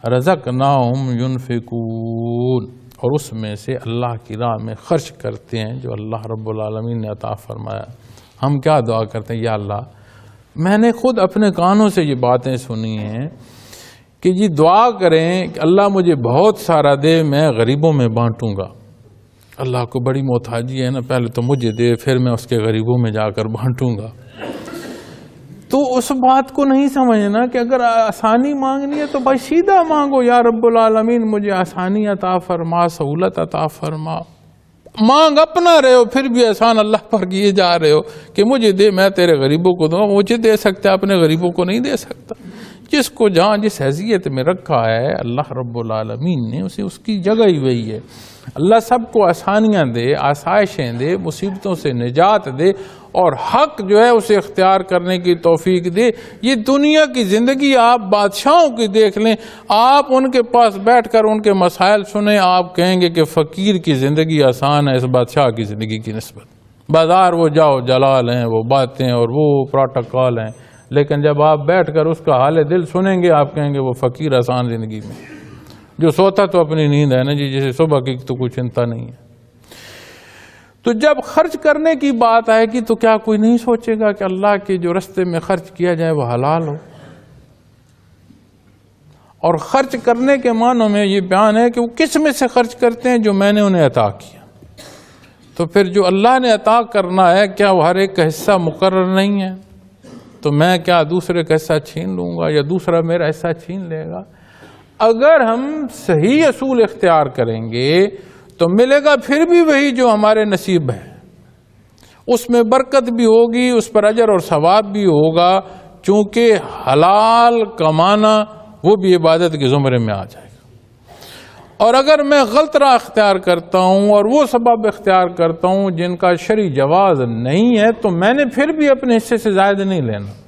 رَزَقْنَاهُمْ يُنْفِقُونَ، اور اس میں سے اللہ کی راہ میں خرچ کرتے ہیں جو اللہ رب العالمین نے عطا فرمایا۔ ہم کیا دعا کرتے ہیں؟ یا اللہ، میں نے خود اپنے کانوں سے یہ باتیں سنی ہیں کہ جی دعا کریں کہ اللہ مجھے بہت سارا دے، میں غریبوں میں بانٹوں گا۔ اللہ کو بڑی محتاجی ہے نا، پہلے تو مجھے دے پھر میں اس کے غریبوں میں جا کر بانٹوں گا۔ تو اس بات کو نہیں سمجھنا کہ اگر آسانی مانگنی ہے تو بھائی سیدھا مانگو، یا رب العالمین مجھے آسانی عطا فرما، سہولت عطا فرما۔ مانگ اپنا رہے ہو پھر بھی احسان اللہ پر کیے جا رہے ہو کہ مجھے دے، میں تیرے غریبوں کو دوں۔ مجھے دے سکتا ہے، اپنے غریبوں کو نہیں دے سکتا۔ جس کو جہاں جس حیثیت میں رکھا ہے اللہ رب العالمین نے اسے اس کی جگہ ہی وہی ہے۔ اللہ سب کو آسانیاں دے، آسائشیں دے، مصیبتوں سے نجات دے، اور حق جو ہے اسے اختیار کرنے کی توفیق دے۔ یہ دنیا کی زندگی آپ بادشاہوں کی دیکھ لیں، آپ ان کے پاس بیٹھ کر ان کے مسائل سنیں، آپ کہیں گے کہ فقیر کی زندگی آسان ہے اس بادشاہ کی زندگی کی نسبت۔ بازار وہ جاؤ جلال ہیں، وہ باتیں اور وہ پروٹوکول ہیں، لیکن جب آپ بیٹھ کر اس کا حال دل سنیں گے آپ کہیں گے وہ فقیر آسان زندگی میں، جو سوتا تو اپنی نیند ہے نا جی، جسے صبح کی تو کوئی چنتا نہیں ہے۔ تو جب خرچ کرنے کی بات آئے گی تو کیا کوئی نہیں سوچے گا کہ اللہ کے جو رستے میں خرچ کیا جائے وہ حلال ہو؟ اور خرچ کرنے کے معنوں میں یہ بیان ہے کہ وہ کس میں سے خرچ کرتے ہیں؟ جو میں نے انہیں عطا کیا۔ تو پھر جو اللہ نے عطا کرنا ہے کیا وہ ہر ایک کا حصہ مقرر نہیں ہے؟ تو میں کیا دوسرے کا حصہ چھین لوں گا یا دوسرا میرا حصہ چھین لے گا؟ اگر ہم صحیح اصول اختیار کریں گے تو ملے گا پھر بھی وہی جو ہمارے نصیب ہے، اس میں برکت بھی ہوگی، اس پر اجر اور ثواب بھی ہوگا، چونکہ حلال کمانا وہ بھی عبادت کے زمرے میں آ جائے گا۔ اور اگر میں غلط راہ اختیار کرتا ہوں اور وہ سبب اختیار کرتا ہوں جن کا شرعی جواز نہیں ہے تو میں نے پھر بھی اپنے حصے سے زائد نہیں لینا،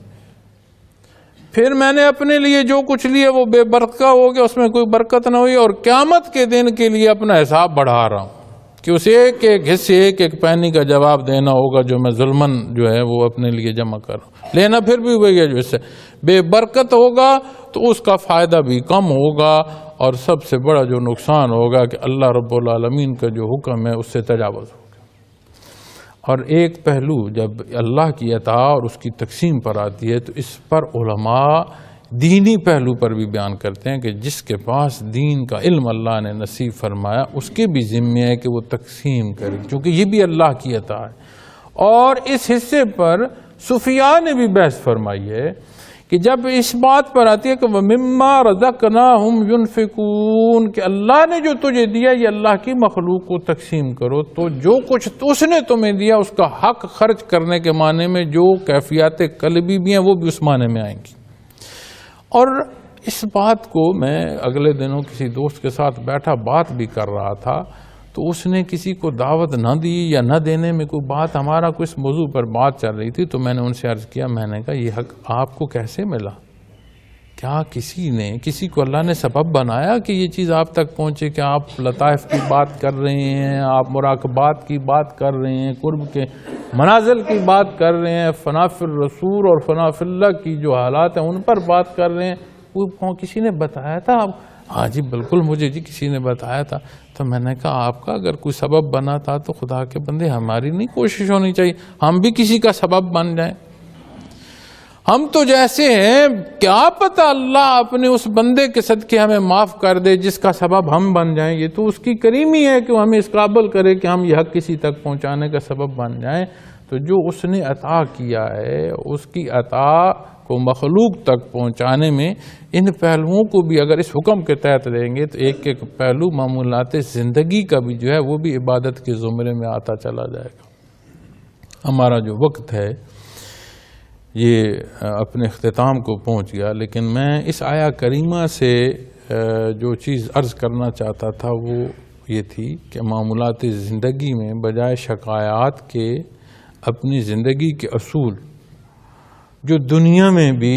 پھر میں نے اپنے لیے جو کچھ لیے وہ بے برکت ہو گیا، اس میں کوئی برکت نہ ہوئی، اور قیامت کے دن کے لیے اپنا حساب بڑھا رہا ہوں کہ اس ایک ایک حصے ایک ایک پینی کا جواب دینا ہوگا جو میں ظلمن جو ہے وہ اپنے لیے جمع کر رہا ہوں۔ لینا پھر بھی وہی ہے، جو اس سے بے برکت ہوگا تو اس کا فائدہ بھی کم ہوگا، اور سب سے بڑا جو نقصان ہوگا کہ اللہ رب العالمین کا جو حکم ہے اس سے تجاوز ہوگا۔ اور ایک پہلو جب اللہ کی عطا اور اس کی تقسیم پر آتی ہے تو اس پر علماء دینی پہلو پر بھی بیان کرتے ہیں کہ جس کے پاس دین کا علم اللہ نے نصیب فرمایا اس کے بھی ذمہ ہے کہ وہ تقسیم کرے، کیونکہ یہ بھی اللہ کی عطا ہے۔ اور اس حصے پر صوفیاء نے بھی بحث فرمائی ہے کہ جب اس بات پر آتی ہے کہ وَمِمَّا رَزَقْنَاهُمْ يُنْفِقُونَ، کہ اللہ نے جو تجھے دیا یہ اللہ کی مخلوق کو تقسیم کرو، تو جو کچھ اس نے تمہیں دیا اس کا حق خرچ کرنے کے معنی میں جو کیفیات قلبی بھی ہیں وہ بھی اس معنی میں آئیں گی۔ اور اس بات کو میں اگلے دنوں کسی دوست کے ساتھ بیٹھا بات بھی کر رہا تھا، تو اس نے کسی کو دعوت نہ دی یا نہ دینے میں کوئی بات، ہمارا کوئی اس موضوع پر بات چل رہی تھی، تو میں نے ان سے عرض کیا، میں نے کہا یہ حق آپ کو کیسے ملا؟ کیا کسی کو اللہ نے سبب بنایا کہ یہ چیز آپ تک پہنچے؟ کہ آپ لطائف کی بات کر رہے ہیں، آپ مراقبات کی بات کر رہے ہیں، قرب کے منازل کی بات کر رہے ہیں، فنا فی الرسول اور فنا فی اللہ کی جو حالات ہیں ان پر بات کر رہے ہیں، وہ کسی نے بتایا تھا؟ ہاں جی بالکل مجھے جی کسی نے بتایا تھا۔ تو میں نے کہا آپ کا اگر کوئی سبب بنا تھا تو خدا کے بندے ہماری نہیں کوشش ہونی چاہیے ہم بھی کسی کا سبب بن جائیں؟ ہم تو جیسے ہیں، کیا پتہ اللہ اپنے اس بندے کے صدقے ہمیں معاف کر دے جس کا سبب ہم بن جائیں۔ یہ تو اس کی کریمی ہے کہ وہ ہمیں اس قابل کرے کہ ہم یہ حق کسی تک پہنچانے کا سبب بن جائیں۔ تو جو اس نے عطا کیا ہے اس کی عطا کو مخلوق تک پہنچانے میں ان پہلوؤں کو بھی اگر اس حکم کے تحت لیں گے تو ایک ایک پہلو معمولات زندگی کا بھی جو ہے وہ بھی عبادت کے زمرے میں آتا چلا جائے گا۔ ہمارا جو وقت ہے یہ اپنے اختتام کو پہنچ گیا، لیکن میں اس آیا کریمہ سے جو چیز عرض کرنا چاہتا تھا وہ یہ تھی کہ معمولات زندگی میں بجائے شکایات کے اپنی زندگی کے اصول جو دنیا میں بھی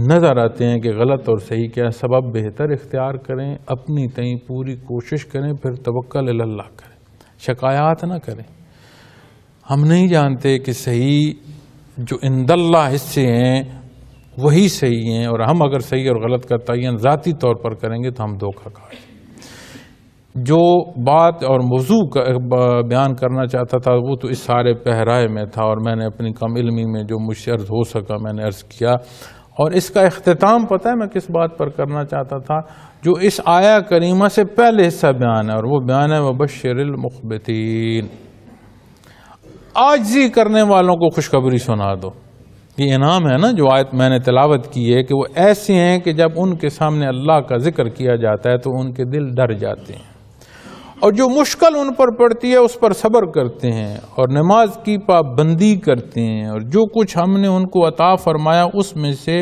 نظر آتے ہیں کہ غلط اور صحیح کیا، سبب بہتر اختیار کریں، اپنی تئیں پوری کوشش کریں، پھر توکل علی اللہ کریں، شکایات نہ کریں۔ ہم نہیں جانتے کہ صحیح جو عند اللہ حصے ہیں وہی صحیح ہیں، اور ہم اگر صحیح اور غلط کا تعین ذاتی طور پر کریں گے تو ہم دھوکہ کھائیں۔ جو بات اور موضوع بیان کرنا چاہتا تھا وہ تو اس سارے پہرائے میں تھا، اور میں نے اپنی کم علمی میں جو مجھ سے عرض ہو سکا میں نے عرض کیا، اور اس کا اختتام پتہ ہے میں کس بات پر کرنا چاہتا تھا؟ جو اس آیا کریمہ سے پہلے حصہ بیان ہے، اور وہ بیان ہے وَبَشِّرِ الْمُخْبِتِينَ، عاجزی کرنے والوں کو خوشخبری سنا دو۔ یہ انعام ہے نا جو آیت میں نے تلاوت کی ہے کہ وہ ایسے ہیں کہ جب ان کے سامنے اللہ کا ذکر کیا جاتا ہے تو ان کے دل ڈر جاتے ہیں، اور جو مشکل ان پر پڑتی ہے اس پر صبر کرتے ہیں، اور نماز کی پابندی کرتے ہیں، اور جو کچھ ہم نے ان کو عطا فرمایا اس میں سے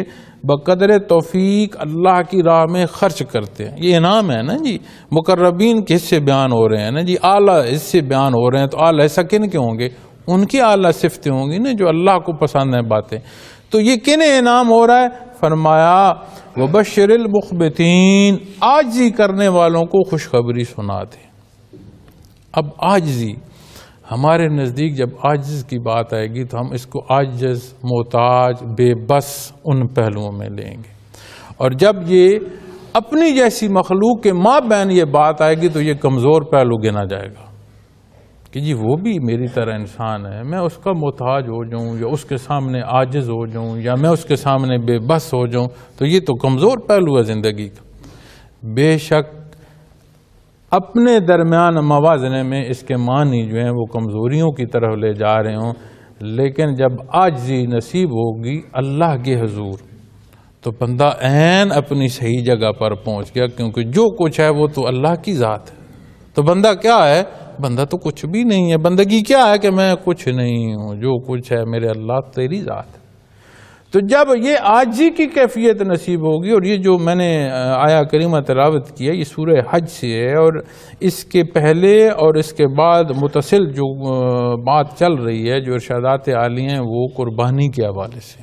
بقدر توفیق اللہ کی راہ میں خرچ کرتے ہیں۔ یہ انعام ہے نا جی، مقربین کے حصے بیان ہو رہے ہیں نا جی، اعلیٰ حصے بیان ہو رہے ہیں، تو اعلیٰ حصہ کن کے ہوں گے؟ ان کی اعلیٰ صفتیں ہوں گی نا جو اللہ کو پسند ہیں باتیں۔ تو یہ کن انعام ہو رہا ہے؟ فرمایا وَبَشِّرِ الْمُخْبِتِينَ، عاجزی کرنے والوں کو خوشخبری سنا دیں۔ اب عاجزی ہمارے نزدیک جب عاجز کی بات آئے گی تو ہم اس کو عاجز، محتاج، بے بس ان پہلوؤں میں لیں گے، اور جب یہ اپنی جیسی مخلوق کے مابین یہ بات آئے گی تو یہ کمزور پہلو گنا جائے گا کہ جی وہ بھی میری طرح انسان ہے، میں اس کا محتاج ہو جاؤں یا اس کے سامنے عاجز ہو جاؤں یا میں اس کے سامنے بے بس ہو جاؤں تو یہ تو کمزور پہلو ہے زندگی کا۔ بے شک اپنے درمیان موازنے میں اس کے معنی جو ہیں وہ کمزوریوں کی طرف لے جا رہے ہوں، لیکن جب عاجزی نصیب ہوگی اللہ کے حضور تو بندہ عین اپنی صحیح جگہ پر پہنچ گیا، کیونکہ جو کچھ ہے وہ تو اللہ کی ذات ہے۔ تو بندہ کیا ہے؟ بندہ تو کچھ بھی نہیں ہے۔ بندگی کیا ہے کہ میں کچھ نہیں ہوں، جو کچھ ہے میرے اللہ تیری ذات ہے۔ تو جب یہ عاجزی کی کیفیت نصیب ہوگی، اور یہ جو میں نے آیا کریمہ تلاوت کی ہے یہ سورہ حج سے ہے، اور اس کے پہلے اور اس کے بعد متصل جو بات چل رہی ہے جو ارشادات عالی ہیں وہ قربانی کے حوالے سے۔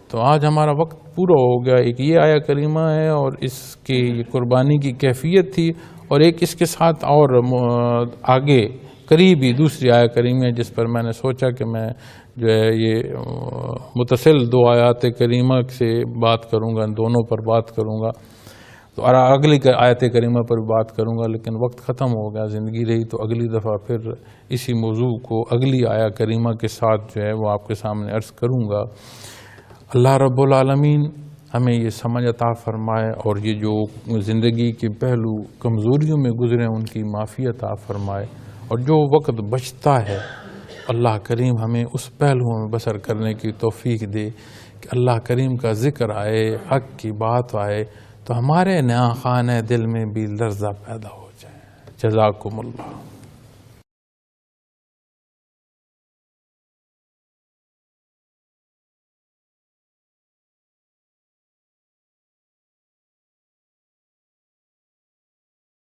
تو آج ہمارا وقت پورا ہو گیا۔ ایک یہ آیا کریمہ ہے اور اس کی یہ قربانی کی کیفیت تھی، اور ایک اس کے ساتھ اور آگے قریبی دوسری آیا کریمہ ہے جس پر میں نے سوچا کہ میں جو ہے یہ متصل دو آیات کریمہ سے بات کروں گا، ان دونوں پر بات کروں گا، تو اگلی آیت کریمہ پر بات کروں گا، لیکن وقت ختم ہو گیا، زندگی رہی تو اگلی دفعہ پھر اسی موضوع کو اگلی آیا کریمہ کے ساتھ جو ہے وہ آپ کے سامنے عرض کروں گا۔ اللہ رب العالمین ہمیں یہ سمجھ عطا فرمائے، اور یہ جو زندگی کے پہلو کمزوریوں میں گزرے ان کی معافی عطا فرمائے، اور جو وقت بچتا ہے اللہ کریم ہمیں اس پہلوؤں میں بسر کرنے کی توفیق دے کہ اللہ کریم کا ذکر آئے، حق کی بات آئے تو ہمارے نیا خانہ دل میں بھی لرزہ پیدا ہو جائے۔ جزاکم اللہ۔